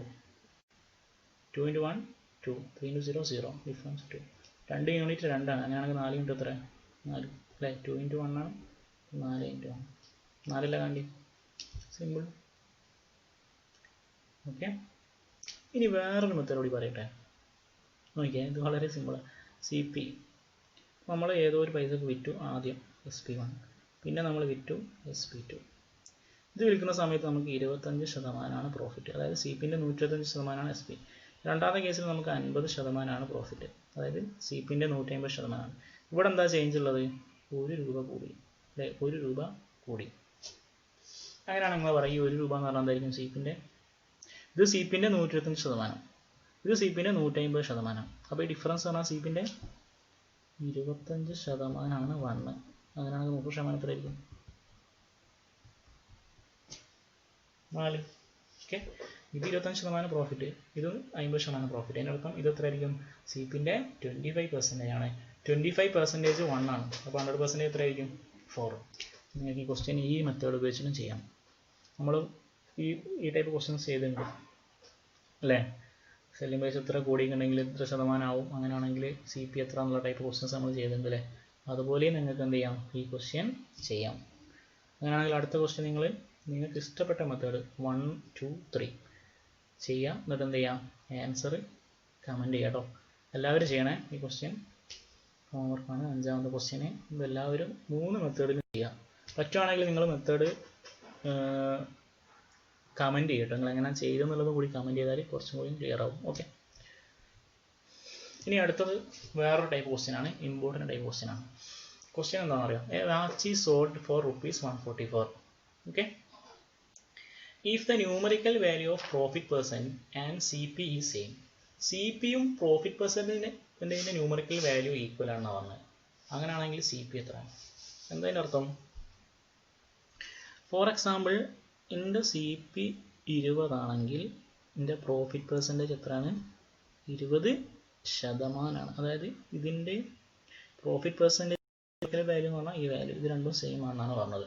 2 × 1 2, 3 × 0 0. ഡിഫറൻസ് 2. 2 യൂണിറ്റ് 2 ആണ്. അങ്ങനെയാണെങ്കിൽ 4 യൂണിറ്റ് എത്ര, 4 അല്ലേ. 2 × 1 ആണ്, 4 × 1, 4 അല്ല കാണ്ടി. സിമ്പിൾ. ഓക്കെ, ഇനി വേറൊരു മെത്തേഡ് കൂടി പറയട്ടെ. നോക്കിയാൽ ഇത് വളരെ സിമ്പിളാണ്. CP നമ്മൾ ഏതോ ഒരു പൈസക്ക് വിറ്റു ആദ്യം, SP1. പിന്നെ നമ്മൾ വിറ്റു SP2. ഇത് വിൽക്കുന്ന സമയത്ത് നമുക്ക് 25% പ്രോഫിറ്റ്. അതായത് CPൻ്റെ 125% ആണ് SP. രണ്ടാമത്തെ കേസിൽ നമുക്ക് 50% പ്രോഫിറ്റ്. അതായത് CPൻ്റെ 150%. ഇവിടെ എന്താ ചേഞ്ച് ഉള്ളത്, 1 രൂപ കൂടി അല്ലേ. 1 രൂപ കൂടി. അങ്ങനെയാണ് നിങ്ങൾ പറയുക, ഈ 1 രൂപ എന്ന് പറഞ്ഞാൽ എന്തായിരിക്കും CPൻ്റെ, ഇത് CPൻ്റെ 125%, ഇത് CPൻ്റെ 150%. അപ്പോൾ ഈ ഡിഫറൻസ് പറഞ്ഞാൽ CPൻ്റെ 25% ആണ് 1. അങ്ങനെയാണെങ്കിൽ 30% എത്രയായിരിക്കും, 4. ഓക്കെ, ഇത് 25% പ്രോഫിറ്റ്, ഇത് 50% പ്രോഫിറ്റ്. അതിനർത്ഥം ഇത് എത്രയായിരിക്കും, CPൻ്റെ 25% ആണ്. 25% 1 ആണ്. അപ്പോൾ 100% എത്രയായിരിക്കും, 4. നിങ്ങൾക്ക് ഈ ക്വസ്റ്റ്യൻ ഈ മെത്തേഡ് ഉപയോഗിച്ചിട്ടും ചെയ്യാം. നമ്മൾ ഈ ടൈപ്പ് ക്വസ്റ്റ്യൻസ് ചെയ്തിട്ടുണ്ട് അല്ലേ. സെല്ലിംഗ് പ്രൈസ് എത്ര കൂടിയിട്ടുണ്ടെങ്കിൽ എത്ര ശതമാനമാവും, അങ്ങനെയാണെങ്കിൽ CP എത്ര എന്നുള്ള ടൈപ്പ് ക്വസ്റ്റ്യൻസ് നമ്മൾ ചെയ്തിട്ടുണ്ട് അല്ലേ. അതുപോലെ നിങ്ങൾക്ക് എന്ത് ചെയ്യാം, ഈ ക്വസ്റ്റ്യൻ ചെയ്യാം. അങ്ങനെയാണെങ്കിൽ അടുത്ത ക്വസ്റ്റ്യൻ നിങ്ങൾക്ക് ഇഷ്ടപ്പെട്ട മെത്തേഡ് 1 2 3 ചെയ്യാം. എന്നിട്ട് എന്ത് ചെയ്യാം, ആൻസർ കമൻറ്റ് ചെയ്യാം കേട്ടോ. എല്ലാവരും ചെയ്യണേ ഈ ക്വസ്റ്റ്യൻ. ഹോംവർക്കാണ്. 5ാമത്തെ ക്വസ്റ്റ്യന്. ഇതെല്ലാവരും 3 മെത്തേഡിലും ചെയ്യാം. പറ്റുവാണെങ്കിൽ നിങ്ങൾ മെത്തേഡ് കമൻറ്റ് ചെയ്യട്ടോ. നിങ്ങൾ എങ്ങനെ ചെയ്തെന്നുള്ളത് കൂടി കമൻറ്റ് ചെയ്താൽ കുറച്ചും കൂടി ക്ലിയർ ആവും. ഓക്കെ. ഇനി അടുത്തത് വേറൊരു ടൈപ്പ് ക്വസ്റ്റ്യൻ ആണ്. ഇമ്പോർട്ടൻറ്റ് ടൈപ്പ് ക്വസ്റ്റ്യൻ ആണ്. ക്വസ്റ്റ്യൻ എന്താണെന്ന് അറിയാം. A watch is sold for ₹144. Okay. If the numerical value of profit percent and CP is same, CP യും പ്രോഫിറ്റ് പെർസെൻറ്റിൻ്റെ ന്യൂമറിക്കൽ വാല്യൂ ഈക്വൽ ആണെന്ന് പറഞ്ഞത്. അങ്ങനെയാണെങ്കിൽ CP എത്രയാണ്? എന്തായാലും അർത്ഥം, ഫോർ എക്സാമ്പിൾ എൻ്റെ CP 20 ആണെങ്കിൽ എൻ്റെ പ്രോഫിറ്റ് പെർസെൻറ്റേജ് എത്രയാണ്? 20%. അതായത് ഇതിൻ്റെ പ്രോഫിറ്റ് പെർസെൻറ്റേജ് വാല്യൂ എന്ന് പറഞ്ഞാൽ ഈ വാല്യൂ, ഇത് രണ്ടും സെയിം ആണെന്നാണ് പറഞ്ഞത്.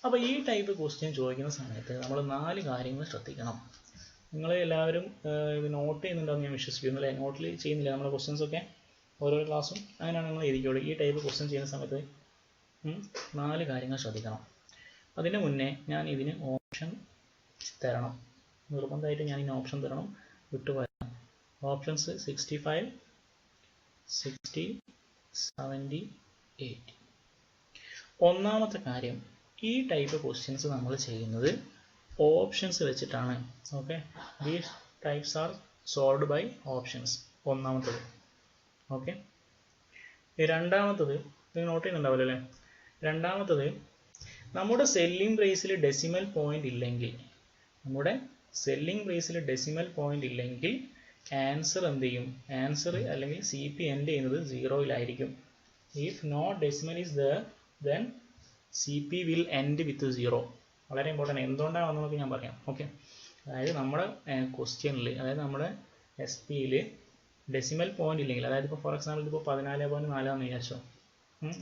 അപ്പോൾ ഈ ടൈപ്പ് ക്വസ്റ്റ്യൻ ചോദിക്കുന്ന സമയത്ത് നമ്മൾ 4 കാര്യങ്ങൾ ശ്രദ്ധിക്കണം. നിങ്ങൾ എല്ലാവരും ഇത് നോട്ട് ചെയ്യുന്നുണ്ടാവും ഞാൻ വിശ്വസിക്കുന്നു അല്ലേ? നോട്ടിൽ ചെയ്യുന്നില്ല നമ്മുടെ ക്വസ്റ്റ്യൻസൊക്കെ ഓരോ ക്ലാസ്സും? അങ്ങനെയാണ് നിങ്ങൾ എഴുതിക്കോളൂ. ഈ ടൈപ്പ് ക്വസ്റ്റ്യൻ ചെയ്യുന്ന സമയത്ത് 4 കാര്യങ്ങൾ ശ്രദ്ധിക്കണം. അതിന് മുന്നേ ഞാൻ ഇതിന് ഓപ്ഷൻ തരണം, നിർബന്ധമായിട്ട് ഞാൻ ഇതിന് ഓപ്ഷൻ തരണം, വിട്ടുപോയാൽ. ഓപ്ഷൻസ് 65, 60, 78. ഒന്നാമത്തെ കാര്യം, ഈ ടൈപ്പ് ക്വസ്റ്റ്യൻസ് നമ്മൾ ചെയ്യുന്നത് ഓപ്ഷൻസ് വെച്ചിട്ടാണ്. Okay. These types are solved by options. ഒന്നാമത്തത്. ഓക്കെ. രണ്ടാമത്തത് നിങ്ങൾ നോട്ട് ചെയ്യുന്നുണ്ടാവില്ല അല്ലേ? രണ്ടാമത്തത്, നമ്മുടെ സെല്ലിംഗ് പ്രൈസിൽ ഡെസിമൽ പോയിന്റ് ഇല്ലെങ്കിൽ, ആൻസർ എന്ത് ചെയ്യും? ആൻസർ അല്ലെങ്കിൽ CP എൻഡ് ചെയ്യുന്നത് 0-ലായിരിക്കും. If not decimal is there then CP will end with 0. വളരെ ഇമ്പോർട്ടൻ്റ്. എന്തുകൊണ്ടാണ് വന്നതൊക്കെ ഞാൻ പറയാം. ഓക്കെ. അതായത് നമ്മുടെ ക്വസ്റ്റ്യനിൽ, അതായത് നമ്മുടെ SP-യിൽ ഡെസിമൽ പോയിന്റ് ഇല്ലെങ്കിൽ, അതായത് ഇപ്പോൾ ഫോർ എക്സാമ്പിൾ ഇതിപ്പോൾ 14.4 വിചാരിച്ചോ,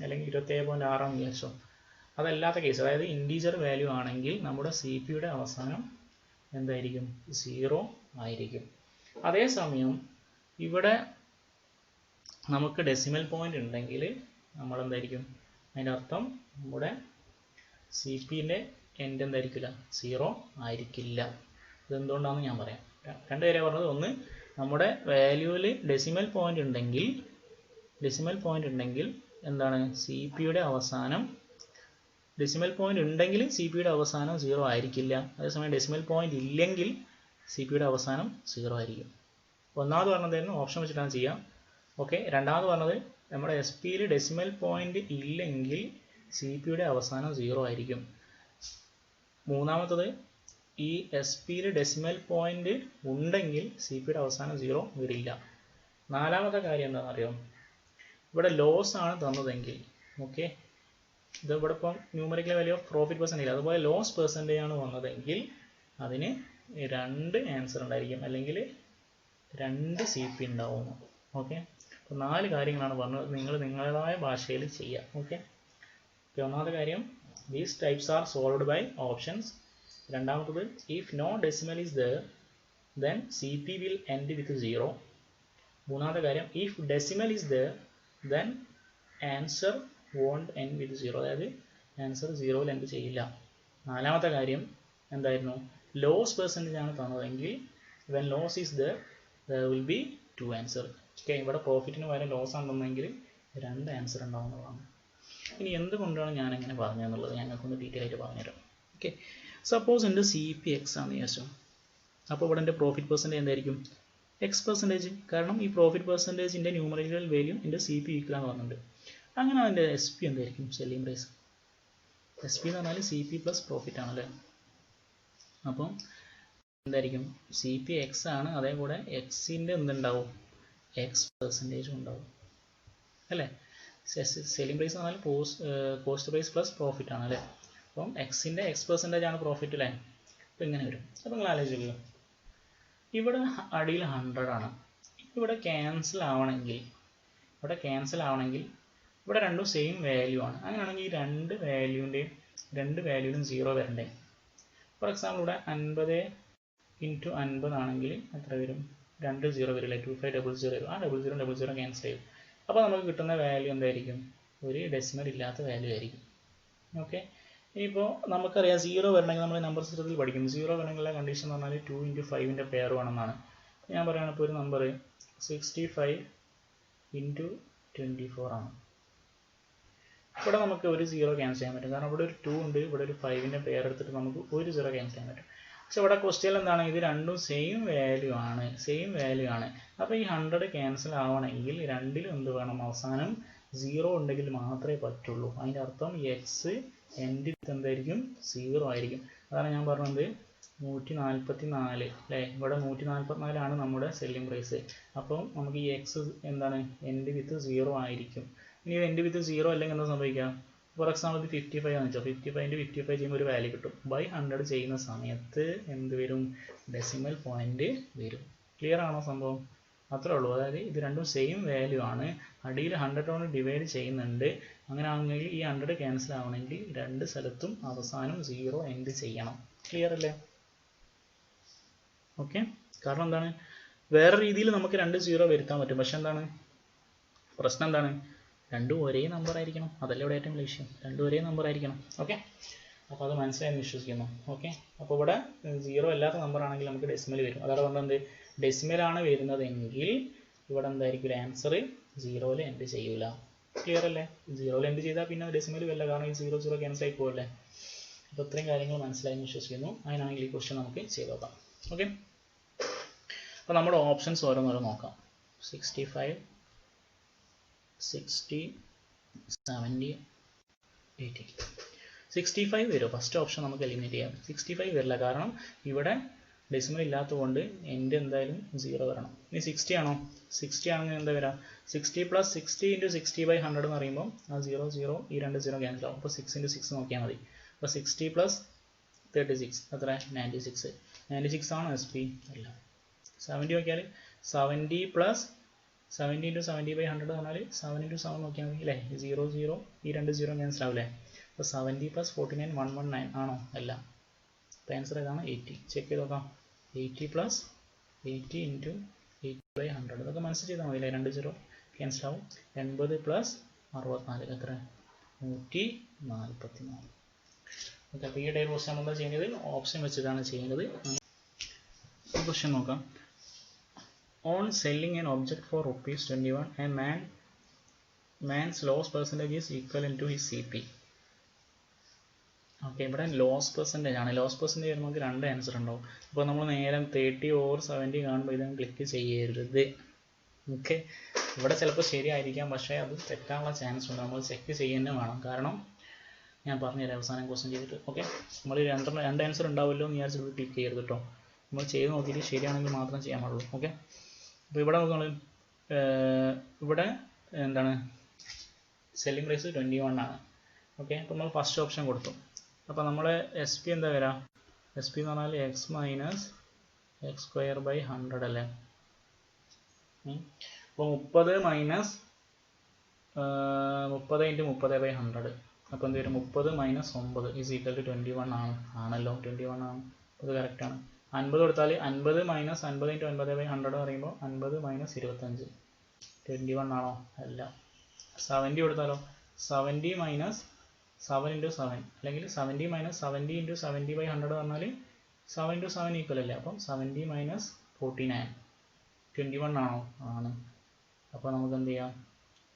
അല്ലെങ്കിൽ 27.6 വിചാരിച്ചോ, അതല്ലാത്ത കേസ്, അതായത് ഇൻറ്റീജർ വാല്യൂ ആണെങ്കിൽ നമ്മുടെ CP-യുടെ അവസാനം എന്തായിരിക്കും? 0 ആയിരിക്കും. അതേസമയം ഇവിടെ നമുക്ക് ഡെസിമൽ പോയിന്റ് ഉണ്ടെങ്കിൽ നമ്മൾ എന്തായിരിക്കും? അതിൻ്റെ അർത്ഥം നമ്മുടെ CP-ൻ്റെ എൻഡ് എന്തായിരിക്കില്ല? 0 ആയിരിക്കില്ല. ഇതെന്തുകൊണ്ടാണെന്ന് ഞാൻ പറയാം. 2 കാര്യം പറഞ്ഞത്. ഒന്ന്, നമ്മുടെ വാല്യൂവിൽ ഡെസിമൽ പോയിന്റ് ഉണ്ടെങ്കിൽ എന്താണ്? CP-യുടെ അവസാനം, ഡെസിമൽ പോയിന്റ് ഉണ്ടെങ്കിൽ CP-യുടെ അവസാനം 0 ആയിരിക്കില്ല. അതേസമയം ഡെസിമൽ പോയിന്റ് ഇല്ലെങ്കിൽ CP-യുടെ അവസാനം 0 ആയിരിക്കും. ഒന്നാമത് പറഞ്ഞതായിരുന്നു ഓപ്ഷൻ വെച്ചിട്ടാണ് ചെയ്യാം. ഓക്കെ. രണ്ടാമത് പറഞ്ഞത്, നമ്മുടെ SP-യിൽ ഡെസിമൽ പോയിന്റ് ഇല്ലെങ്കിൽ CP-യുടെ അവസാനം 0 ആയിരിക്കും. മൂന്നാമത്തത്, ഈ SP-യിൽ ഡെസിമൽ പോയിന്റ് ഉണ്ടെങ്കിൽ CP-യുടെ അവസാനം 0 വരില്ല. നാലാമത്തെ കാര്യം എന്താണെന്ന് അറിയാം? ഇവിടെ ലോസ് ആണ് തന്നതെങ്കിൽ, ഓക്കെ, ഇത് ഇവിടെ ഇപ്പം numerical value of profit percentage, അതുപോലെ ലോസ് പെർസെൻറ്റേജ് ആണ് വന്നതെങ്കിൽ അതിന് 2 ആൻസർ ഉണ്ടായിരിക്കും, അല്ലെങ്കിൽ 2 CP ഉണ്ടാവും. ഓക്കെ. അപ്പോൾ 4 കാര്യങ്ങളാണ് പറഞ്ഞത്. നിങ്ങൾ നിങ്ങളുടേതായ ഭാഷയിൽ ചെയ്യുക. ഓക്കെ. ഒന്നാമത്തെ കാര്യം, these types are solved by options. രണ്ടാമത്തത്, if no decimal is there then CP will end with 0. മൂന്നാമത്തെ കാര്യം, if decimal is there then answer won't end with 0, അതായത് ആൻസർ 0-ൽ എൻഡ് ചെയ്യില്ല. നാലാമത്തെ കാര്യം എന്തായിരുന്നു? ലോസ് പെർസെൻറ്റേജ് ആണ് തന്നതെങ്കിൽ when loss is there will be 2 answer. Okay. ഇവിടെ പ്രോഫിറ്റിന് പകരം ലോസ് ആണ് തന്നെങ്കിൽ 2 ആൻസർ ഉണ്ടാവുന്നതാണ്. ഇനി എന്തുകൊണ്ടാണ് ഞാൻ അങ്ങനെ പറഞ്ഞതെന്നുള്ളത് ഞങ്ങൾക്കൊന്ന് ഡീറ്റെയിൽ ആയിട്ട് പറഞ്ഞുതരാം. ഓക്കെ. സപ്പോസ് എൻ്റെ CP X ആണെന്ന് വിചാരിച്ചു. അപ്പോൾ ഇവിടെ എൻ്റെ പ്രോഫിറ്റ് പെർസെൻറ്റേജ് എന്തായിരിക്കും? X%. കാരണം ഈ പ്രോഫിറ്റ് പെർസെൻറ്റേജിൻ്റെ ന്യൂമറിക്കൽ വാല്യൂ എൻ്റെ CP ഈക്വലാന്ന് പറഞ്ഞിട്ടുണ്ട്. അങ്ങനെ അതിൻ്റെ SP എന്തായിരിക്കും? Selling price. SP എന്ന് പറഞ്ഞാൽ CP പ്ലസ് പ്രോഫിറ്റ് ആണല്ലേ. അപ്പം എന്തായിരിക്കും? CP X ആണ്, അതേകൂടെ X-ൻ്റെ എന്തുണ്ടാവും? X% ഉണ്ടാവും അല്ലേ. സെല്ലിംഗ് പ്രൈസ് എന്ന് പറഞ്ഞാൽ കോസ്റ്റ് പ്രൈസ് പ്ലസ് പ്രോഫിറ്റ് ആണ് അല്ലേ. അപ്പം X-ൻ്റെ X% ആണ് പ്രോഫിറ്റ് അല്ലേ. അപ്പം ഇങ്ങനെ വരും. അപ്പം നിങ്ങൾ ആലോചിച്ചല്ലോ, ഇവിടെ അടിയിൽ 100 ആണ്, ഇവിടെ ക്യാൻസൽ ആവണമെങ്കിൽ ഇവിടെ രണ്ടും സെയിം വാല്യൂ ആണ്. അങ്ങനെയാണെങ്കിൽ ഈ രണ്ട് വാല്യൂവിലും 0 വരണ്ടേ. ഫോർ എക്സാമ്പിൾ ഇവിടെ 50 × 50 ആണെങ്കിൽ എത്ര വരും? 2 0 വരില്ലേ, 2500 വരും. ആ 00 ക്യാൻസൽ ചെയ്യും. അപ്പോൾ നമുക്ക് കിട്ടുന്ന വാല്യൂ എന്തായിരിക്കും? ഒരു ഡെസിമൽ ഇല്ലാത്ത വാല്യൂ ആയിരിക്കും. ഓക്കെ. ഇനിയിപ്പോൾ നമുക്കറിയാം 0 വരണമെങ്കിൽ നമ്മൾ നമ്പർ സിസ്റ്റത്തിൽ പഠിക്കും. 0 വരണമെങ്കിലുള്ള കണ്ടീഷൻ എന്ന് പറഞ്ഞാൽ 2 × 5ൻ്റെ പെയർ വേണമെന്നാണ്. ഞാൻ പറയുകയാണ് ഇപ്പോൾ ഒരു നമ്പർ 65 × 24 ആണ്. ഇവിടെ നമുക്ക് ഒരു 0 ക്യാൻസൽ ചെയ്യാൻ പറ്റും, കാരണം ഇവിടെ ഒരു 2 ഉണ്ട്, ഇവിടെ ഒരു 5ൻ്റെ പെയർ എടുത്തിട്ട് നമുക്ക് ഒരു 0 ക്യാൻസൽ ചെയ്യാൻ പറ്റും. പക്ഷെ ഇവിടെ ക്വസ്റ്റ്യൻ എന്താണ്, ഇത് രണ്ടും സെയിം വാല്യൂ ആണ്. അപ്പോൾ ഈ 100 ക്യാൻസൽ ആവണമെങ്കിൽ രണ്ടിലും എന്ത് വേണം, അവസാനം 0 ഉണ്ടെങ്കിൽ മാത്രമേ പറ്റുള്ളൂ. അതിൻ്റെ അർത്ഥം എക്സ് എൻ്റെ എന്തായിരിക്കും, 0 ആയിരിക്കും. അതാണ് ഞാൻ പറഞ്ഞത് 144 അല്ലേ, ഇവിടെ 144 നമ്മുടെ സെല്ലിംഗ് പ്രൈസ്. അപ്പം നമുക്ക് ഈ എക്സ് എന്താണ്, എൻ്റെ വിത്ത് 0 ആയിരിക്കും. ഇനി എൻ്റെ വിത്ത് 0 അല്ലെങ്കിൽ എന്താ സംഭവിക്കുക, ഫോർ എക്സാമ്പിൾ ഇത് 55 ആണെന്ന് വെച്ചാൽ 55 × 55 ചെയ്യുമ്പോൾ ഒരു വാല്യൂ കിട്ടും. ബൈ 100 ചെയ്യുന്ന സമയത്ത് എന്ത് വരും, ഡെസിമൽ പോയിന്റ് വരും. ക്ലിയർ ആണോ സംഭവം? അത്രേ ഉള്ളൂ. അതായത് ഇത് രണ്ടും സെയിം വാല്യൂ ആണ്, അടിയിൽ 100 കൊണ്ട് ഡിവൈഡ് ചെയ്യുന്നുണ്ട്. അങ്ങനെ ആണെങ്കിൽ ഈ 100 ക്യാൻസൽ ആവണമെങ്കിൽ രണ്ട് സ്ഥലത്തും അവസാനം 0 എൻഡ് ചെയ്യണം. ക്ലിയർ അല്ലേ? ഓക്കെ. കാരണം എന്താണ്, വേറെ രീതിയിൽ നമുക്ക് 2 0 വരുത്താൻ പറ്റും, പക്ഷെ എന്താണ് പ്രശ്നം, എന്താണ് രണ്ടും ഒരേ നമ്പർ ആയിരിക്കണം. അതല്ലേ ഇവിടെ ഏറ്റവും വലിയ വിഷയം, രണ്ടും ഒരേ നമ്പർ ആയിരിക്കണം. ഓക്കെ, അപ്പോൾ അത് മനസ്സിലായെന്ന് വിശ്വസിക്കുന്നു. ഓക്കെ, അപ്പോൾ ഇവിടെ 0 അല്ലാത്ത നമ്പർ ആണെങ്കിൽ നമുക്ക് ഡെസിമൽ വരും. അതാണ് പറഞ്ഞത്, ഡെസിമലാണ് വരുന്നതെങ്കിൽ ഇവിടെ എന്തായിരിക്കും ആൻസർ, 0 എൻഡ് ചെയ്യൂല. ക്ലിയർ അല്ലേ? 0 എൻഡ് ചെയ്താൽ പിന്നെ ഡെസിമൽ വല്ല, കാരണം ഈ 0 0 ക്യാൻസൽ ആയി പോകല്ലേ. അപ്പോൾ ഇത്രയും കാര്യങ്ങൾ മനസ്സിലായെന്ന് വിശ്വസിക്കുന്നു. അതിനാണെങ്കിൽ ഈ ക്വസ്റ്റ്യൻ നമുക്ക് ചെയ്ത് നോക്കാം. ഓക്കെ, അപ്പോൾ നമ്മുടെ ഓപ്ഷൻസ് ഓരോന്നോരോ നോക്കാം. 65, 60, 70, 80. 65 വരും. ഫസ്റ്റ് ഓപ്ഷൻ നമുക്ക് എലിമിനേറ്റ് ചെയ്യാം. 65 വരില്ല, കാരണം ഇവിടെ ഡെസിമൽ ഇല്ലാത്തതുകൊണ്ട് എൻ്റെ എന്തായാലും 0 വരണം. ഇനി 60 ആണോ, 60 ആണെങ്കിൽ എന്താ വരാം, 60 + 60 × 60/100 എന്ന് പറയുമ്പോൾ ആ 0 0 ഈ രണ്ട് 0 ക്യാൻസൽ ആവും. അപ്പോൾ 6 × 6 നോക്കിയാൽ മതി. അപ്പോൾ 60 + 36 എത്ര, 96. 96 ആണോ SP? അല്ല. 70 നോക്കിയാൽ 70 + 70 × 70/100 എന്ന് പറഞ്ഞാൽ 7 × 7 നോക്കിയാൽ മതി അല്ലേ. 0 0 ഈ രണ്ട് 0 ക്യാൻസൽ ആവില്ലേ. അപ്പോൾ 70 + 49 119 ആണോ? അല്ല. അപ്പോൾ ആൻസർ ഏതാണ്, 80. ചെക്ക് ചെയ്ത് നോക്കാം. 80 + 80 × 80/100 ഇതൊക്കെ മനസ്സിൽ ചെയ്താൽ മതി അല്ലേ. 2 0 ക്യാൻസൽ ആവും. 80 + 64 എത്ര, 144. ഓക്കെ, അപ്പോൾ ഈ ടൈപ്പ് ക്വസ്റ്റ്യൻ നമ്മൾ ചെയ്യുന്നത് ഓപ്ഷൻ വെച്ചിട്ടാണ് ചെയ്യുന്നത്. ക്വസ്റ്റ്യൻ നോക്കാം. On selling an object for ₹21, a man's loss percentage is equivalent to his CP. Okay, ഇവിടെ ലോസ് പെർസെൻറ്റേജ് ആണ്. ലോസ് പെർസെൻറ്റേജ് വരുമ്പോൾ നമുക്ക് രണ്ട് ആൻസർ ഉണ്ടാവും. അപ്പോൾ നമ്മൾ നേരെ 30 or 70 കാണുമ്പോൾ ഇതാണ് ക്ലിക്ക് ചെയ്യരുത്. ഓക്കെ, ഇവിടെ ചിലപ്പോൾ ശരിയായിരിക്കാം, പക്ഷേ അത് തെറ്റാനുള്ള ചാൻസ് ഉണ്ട്. നമ്മൾ ചെക്ക് ചെയ്യുന്നത് വേണം. കാരണം ഞാൻ പറഞ്ഞുതരാം അവസാനം ക്വസ്റ്റ്യൻ ചെയ്തിട്ട്. ഓക്കെ, നമ്മൾ രണ്ട് ആൻസർ ഉണ്ടാവുമല്ലോ എന്ന് വിചാരിച്ചിട്ട് ക്ലിക്ക് ചെയ്യരുത് കേട്ടോ. നമ്മൾ ചെയ്ത് നോക്കിയിട്ട് ശരിയാണെങ്കിൽ മാത്രം ചെയ്യാൻ പാടുള്ളൂ. ഓക്കെ, അപ്പോൾ ഇവിടെ നമ്മൾ ഇവിടെ എന്താണ് സെല്ലിംഗ് പ്രൈസ് 21 ആണ്. ഓക്കെ, അപ്പോൾ നമ്മൾ ഫസ്റ്റ് ഓപ്ഷൻ കൊടുത്തു. അപ്പോൾ നമ്മളെ SP എന്താ വരാം, SP എന്ന് പറഞ്ഞാൽ x - x²/100 അല്ലേ. അപ്പോൾ 30 - 30 × 30/100. അപ്പോൾ എന്ത് വരും, 30 - 9 = 21 ആണല്ലോ. 21 ആണ്, അത് കറക്റ്റാണ്. 50 കൊടുത്താൽ 50 - 50 × 50/100 പറയുമ്പോൾ 50 - 25 21 ആണോ? അല്ല. 70 കൊടുത്താലോ, 70 - 7 × 7 അല്ലെങ്കിൽ 70 - 70 × 70/100 പറഞ്ഞാൽ 7 × 7 ഈക്വൽ അല്ലേ. അപ്പം 70 - 49 21 ആണോ? ആണ്. അപ്പോൾ നമുക്ക് എന്ത് ചെയ്യാം,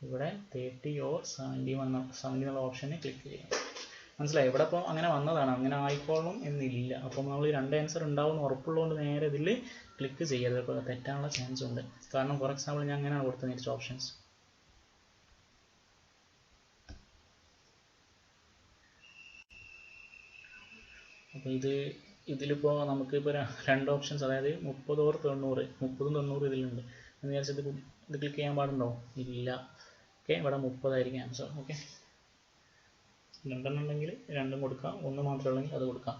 ഇവിടെ 30 or 70 എന്നുള്ള ഓപ്ഷനെ ക്ലിക്ക് ചെയ്യാം. മനസ്സിലായി? ഇവിടെ അപ്പോൾ അങ്ങനെ വന്നതാണ്, അങ്ങനെ ആയിക്കോളണം എന്നില്ല. അപ്പോൾ നമ്മൾ രണ്ട് ആൻസർ ഉണ്ടാവും ഉറപ്പുള്ളതുകൊണ്ട് നേരെ ഇതിൽ ക്ലിക്ക് ചെയ്യരുത്. അപ്പോൾ തെറ്റാനുള്ള ചാൻസ് ഉണ്ട്. കാരണം ഫോർ എക്സാമ്പിൾ ഞാൻ അങ്ങനെയാണ് കൊടുത്തത് നെക്സ്റ്റ് ഓപ്ഷൻസ്. അപ്പോൾ ഇതിലിപ്പോൾ നമുക്കിപ്പോൾ രണ്ട് ഓപ്ഷൻസ്, അതായത് 30 or 90, 30ഉം 90 ഇതിലുണ്ട് എന്ന് വിചാരിച്ചത് ഇത് ക്ലിക്ക് ചെയ്യാൻ പാടുണ്ടോ? ഇല്ല. ഓക്കെ, ഇവിടെ 30 ആയിരിക്കും ആൻസർ. ഓക്കെ, രണ്ടെണ്ണം ഉണ്ടെങ്കിൽ രണ്ടും കൊടുക്കാം, ഒന്ന് മാത്രമേ ഉള്ളെങ്കിൽ അത് കൊടുക്കാം.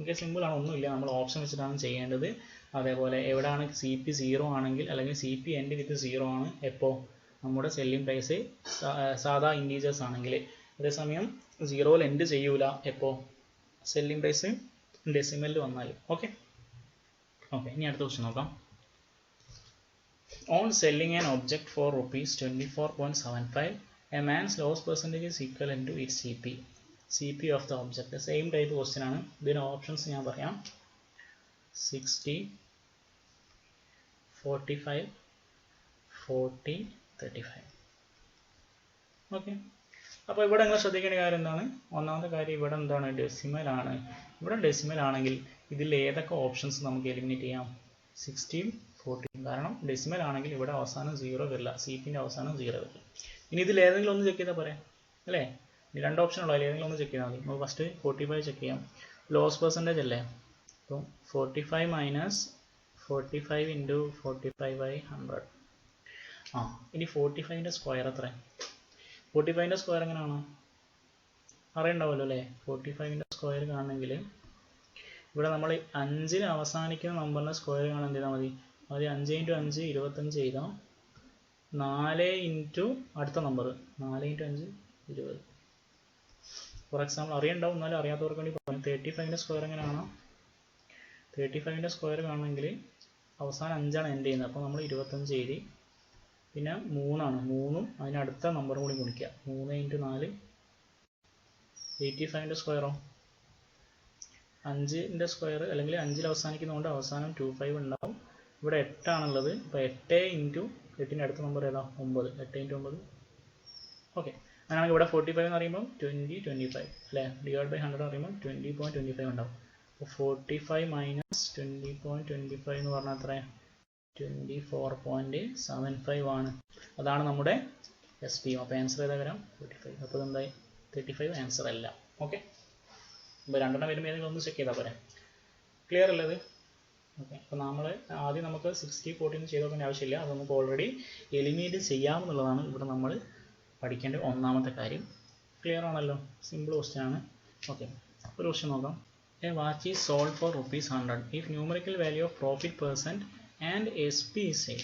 ഓക്കെ, സിമ്പിളാണ്, ഒന്നുമില്ല. നമ്മൾ ഓപ്ഷൻ വെച്ചിട്ടാണ് ചെയ്യേണ്ടത്. അതേപോലെ എവിടെയാണ് CP 0 ആണെങ്കിൽ, അല്ലെങ്കിൽ CP എൻഡ് വിത്ത് 0 ആണ് എപ്പോൾ, നമ്മുടെ സെല്ലിംഗ് പ്രൈസ് സാധാ ഇൻറ്റീജേഴ്സ് ആണെങ്കിൽ. അതേസമയം 0 എൻഡ് ചെയ്യൂല എപ്പോൾ, സെല്ലിംഗ് പ്രൈസ് ഡെസിമലിൽ വന്നാൽ. ഓക്കെ, ഇനി അടുത്ത ക്വസ്റ്റ്യൻ നോക്കാം. On selling an object for ₹24.75, a man's loss percentage is equivalent to its CP of the object. Same type question ആണ്. ഇതിന് ഓപ്ഷൻസ് ഞാൻ പറയാം. 60, 45, 40, 35. ഓക്കെ. അപ്പോൾ ഇവിടെ നിങ്ങൾ ശ്രദ്ധിക്കേണ്ട കാര്യം എന്താണ്? ഒന്നാമത്തെ കാര്യം ഇവിടെ എന്താണ്, ഡെസിമൽ ആണ്. ഇവിടെ ഡെസിമൽ ആണെങ്കിൽ ഇതിൽ ഏതൊക്കെ ഓപ്ഷൻസ് നമുക്ക് എലിമിനേറ്റ് ചെയ്യാം? 16, 14. കാരണം ഡെസിമൽ ആണെങ്കിൽ ഇവിടെ അവസാനം 0 വരില്ല, CPൻ്റെ അവസാനം 0 വരില്ല. ഇനി ഇതിൽ ഏതെങ്കിലും ഒന്ന് ചെക്ക് ചെയ്താൽ പറയാം അല്ലേ? ഇനി 2 ഓപ്ഷൻ ഉള്ളൂ, ഏതെങ്കിലും ഒന്ന് ചെക്ക് ചെയ്താൽ മതി. നമുക്ക് ഫസ്റ്റ് 45 ചെക്ക് ചെയ്യാം. ലോസ് പെർസെൻറ്റേജ് അല്ലേ? അപ്പം 45 മൈനസ് 45 ഇൻറ്റു 45/100. ഇനി 45ൻ്റെ സ്ക്വയർ എത്ര? 45ൻ്റെ സ്ക്വയർ എങ്ങനെയാണോ അറിയണ്ടാവുമല്ലോ അല്ലേ? 45ൻ്റെ സ്ക്വയർ കാണണമെങ്കിൽ ഇവിടെ നമ്മൾ 5ൽ അവസാനിക്കുന്ന നമ്പറിൻ്റെ സ്ക്വയർ കാണാൻ എന്ത് ചെയ്താൽ മതി? ആദ്യം 5 × 5 25 ചെയ്താൽ 4 ഇൻറ്റു അടുത്ത നമ്പർ 4 × 5 20. ഫോർ എക്സാമ്പിൾ അറിയണ്ടാവും, എന്നാലും അറിയാത്തവർക്ക് വേണ്ടി പറയാം. 35ൻ്റെ സ്ക്വയർ എങ്ങനെയാണോ? 35ൻ്റെ സ്ക്വയർ കാണണമെങ്കിൽ അവസാനം 5ആണ് എൻഡ് ചെയ്യുന്നത്. അപ്പോൾ നമ്മൾ 25 എഴുതി. പിന്നെ 3ആണ്, 3ഉം അതിനടുത്ത നമ്പറും കൂടി ഗുണിക്കുക. 3 × 4 85ൻ്റെ സ്ക്വയറോ? 5ൻ്റെ സ്ക്വയർ അല്ലെങ്കിൽ 5ൽ അവസാനിക്കുന്നതുകൊണ്ട് അവസാനം 25 ഉണ്ടാവും. ഇവിടെ 8 ആണുള്ളത്. അപ്പോൾ 8 ഇൻറ്റു 8ൻ്റെ അടുത്ത നമ്പർ ഏതാ? 9. 8 × 9. ഓക്കെ. അങ്ങനെയാണെങ്കിൽ ഇവിടെ 45 എന്ന് പറയുമ്പോൾ 20/25 അല്ലേ? /100 എന്ന് പറയുമ്പോൾ 20.25 ഉണ്ടാവും. അപ്പോൾ 45 മൈനസ് 20.25 എന്ന് പറഞ്ഞാൽ എത്ര? 24.75 ആണ്. അതാണ് നമ്മുടെ SP. അപ്പോൾ ആൻസർ ഏതാ വരാം? 45. അപ്പോൾ എന്തായി? 35 ആൻസർ അല്ല. ഓക്കെ. ഇപ്പോൾ 2 വരുമ്പോൾ ഏതെങ്കിലും ഒന്ന് ചെക്ക് ചെയ്താൽ പോരെ. ക്ലിയർ അല്ലേ ഇത്? ഓക്കെ. അപ്പോൾ നമ്മൾ ആദ്യം നമുക്ക് 60, 40 ചെയ്ത് നോക്കേണ്ട ആവശ്യമില്ല. അത് നമുക്ക് ഓൾറെഡി എലിമിനേറ്റ് ചെയ്യാമെന്നുള്ളതാണ് ഇവിടെ നമ്മൾ പഠിക്കേണ്ട ഒന്നാമത്തെ കാര്യം. ക്ലിയർ ആണല്ലോ? സിമ്പിൾ ക്വസ്റ്റ്യൻ ആണ്. ഓക്കെ. ഒരു ക്വസ്റ്റ്യൻ നോക്കാം. A watch is sold for ₹100 if numerical value of profit % and SP is same.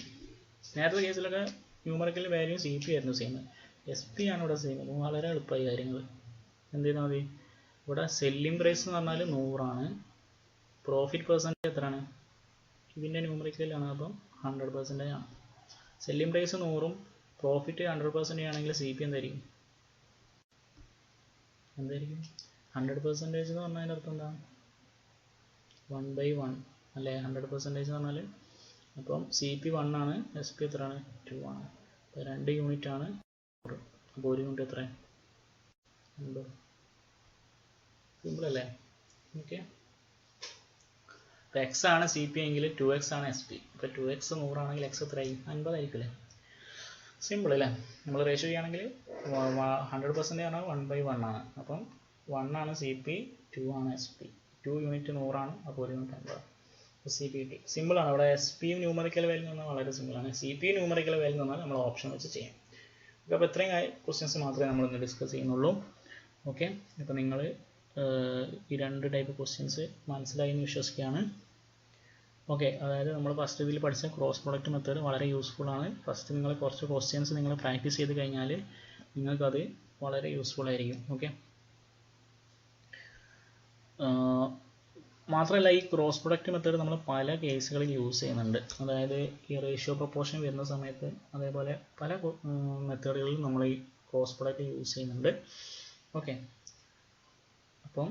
നേരത്തെ കേസിലൊക്കെ ന്യൂമറിക്കൽ വാല്യൂ CP ആയിരുന്നു സെയിം. SP ആണ് ഇവിടെ സെയിം. അപ്പോൾ വളരെ എളുപ്പമായി കാര്യങ്ങൾ. എന്ത് ചെയ്താൽ മതി? ഇവിടെ സെല്ലിംഗ് പ്രൈസ് എന്ന് പറഞ്ഞാൽ 100 ആണ്. പ്രോഫിറ്റ് % എത്രയാണ്? ഇതിൻ്റെ ന്യൂമറിക്കലാണ്, അപ്പം 100% ആണ്. സെല്ലിംഗ് പ്രൈസ് 100ഉം പ്രോഫിറ്റ് 100% ആണെങ്കിൽ CP എന്തായിരിക്കും? 100% എന്ന് പറഞ്ഞാൽ അതിൻ്റെ അർത്ഥം എന്താ? 1/1 അല്ലേ? 100% എന്ന് പറഞ്ഞാൽ അപ്പം CP 1 ആണ്, SP എത്രയാണ്? 2 ആണ്. അപ്പോൾ 2 യൂണിറ്റ് ആണ് 100. അപ്പോൾ 1 യൂണിറ്റ് എത്ര? 50. സിമ്പിൾ അല്ലേ? ഓക്കെ. അപ്പോൾ X ആണ് CP എങ്കിൽ 2X ആണ് SP. അപ്പോൾ 2X 100 ആണെങ്കിൽ X എത്രയായി? 50 ആയിരിക്കും അല്ലേ? സിമ്പിൾ അല്ലേ? നമ്മൾ റേഷ്യോ ചെയ്യുകയാണെങ്കിൽ 100% പറഞ്ഞാൽ 1/1 ആണ്. അപ്പം 1 ആണ് CP, 2 ആണ് SP. 2 യൂണിറ്റ് 100 ആണ്. അപ്പോൾ 1 യൂണിറ്റ് 50. അപ്പോൾ CP കിട്ടി. സിമ്പിളാണ്. അവിടെ SP ന്യൂമറിക്കൽ വാല്യൂ എന്ന് പറഞ്ഞാൽ വളരെ സിമ്പിളാണ്. CP ന്യൂമറിക്കൽ വാല്യൂ എന്ന് പറഞ്ഞാൽ നമ്മൾ ഓപ്ഷൻ വെച്ച് ചെയ്യാം. അപ്പോൾ ഇത്രയും ക്വസ്റ്റ്യൻസ് മാത്രമേ നമ്മളിന്ന് ഡിസ്കസ് ചെയ്യുന്നുള്ളൂ. ഓക്കെ. അപ്പോൾ നിങ്ങൾ ഈ 2 ടൈപ്പ് ക്വസ്റ്റ്യൻസ് മനസ്സിലായി എന്ന് വിശ്വസിക്കുകയാണ്. ഓക്കെ. അതായത് നമ്മൾ ഫസ്റ്റ് ഇതിൽ പഠിച്ച ക്രോസ് പ്രൊഡക്റ്റ് മെത്തേഡ് വളരെ യൂസ്ഫുൾ ആണ്. ഫസ്റ്റ് നിങ്ങൾ കുറച്ച് ക്വസ്റ്റ്യൻസ് നിങ്ങൾ പ്രാക്ടീസ് ചെയ്ത് കഴിഞ്ഞാൽ നിങ്ങൾക്കത് വളരെ യൂസ്ഫുൾ ആയിരിക്കും. ഓക്കെ. മാത്രമല്ല ഈ ക്രോസ് പ്രൊഡക്റ്റ് മെത്തേഡ് നമ്മൾ പല കേസുകളിൽ യൂസ് ചെയ്യുന്നുണ്ട്. അതായത് ഈ റേഷ്യോ പ്രൊപ്പോർഷൻ വരുന്ന സമയത്ത് അതേപോലെ പല മെത്തേഡുകളിലും നമ്മൾ ഈ ക്രോസ് പ്രൊഡക്റ്റ് യൂസ് ചെയ്യുന്നുണ്ട്. ഓക്കെ. അപ്പം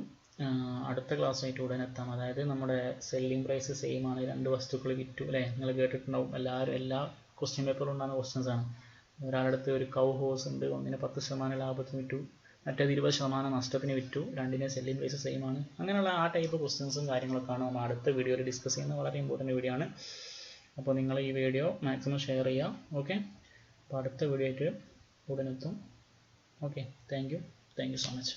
അടുത്ത ക്ലാസ്സായിട്ട് ഉടനെ എത്താം. അതായത് നമ്മുടെ സെല്ലിംഗ് പ്രൈസ് സെയിം ആണ്, 2 വസ്തുക്കൾ വിറ്റു അല്ലേ? നിങ്ങൾ കേട്ടിട്ടുണ്ടാവും എല്ലാവരും. എല്ലാ ക്വസ്റ്റ്യൻ പേപ്പറിലും ഉണ്ടാകുന്ന ക്വസ്റ്റ്യൻസ് ആണ്. ഒരാളുടെ ഒരു കൗ ഹോഴ്സ് ഉണ്ട്, ഒന്നിന് 10% ലാഭത്തിന് വിറ്റു, മറ്റേത് 20% നഷ്ടത്തിന് വിറ്റു, രണ്ടിനെ സെല്ലിംഗ് പ്രൈസ് സെയിം ആണ്. അങ്ങനെയുള്ള ആ ടൈപ്പ് ക്വസ്റ്റ്യൻസും കാര്യങ്ങളൊക്കെയാണ് നമ്മൾ അടുത്ത വീഡിയോയിൽ ഡിസ്കസ് ചെയ്യുന്നത്. വളരെ ഇമ്പോർട്ടൻറ്റ് വീഡിയോ ആണ്. അപ്പോൾ നിങ്ങൾ ഈ വീഡിയോ മാക്സിമം ഷെയർ ചെയ്യുക. ഓക്കെ. അപ്പോൾ അടുത്ത വീഡിയോ ആയിട്ട് ഉടനെത്തും. Okay. Thank you so much.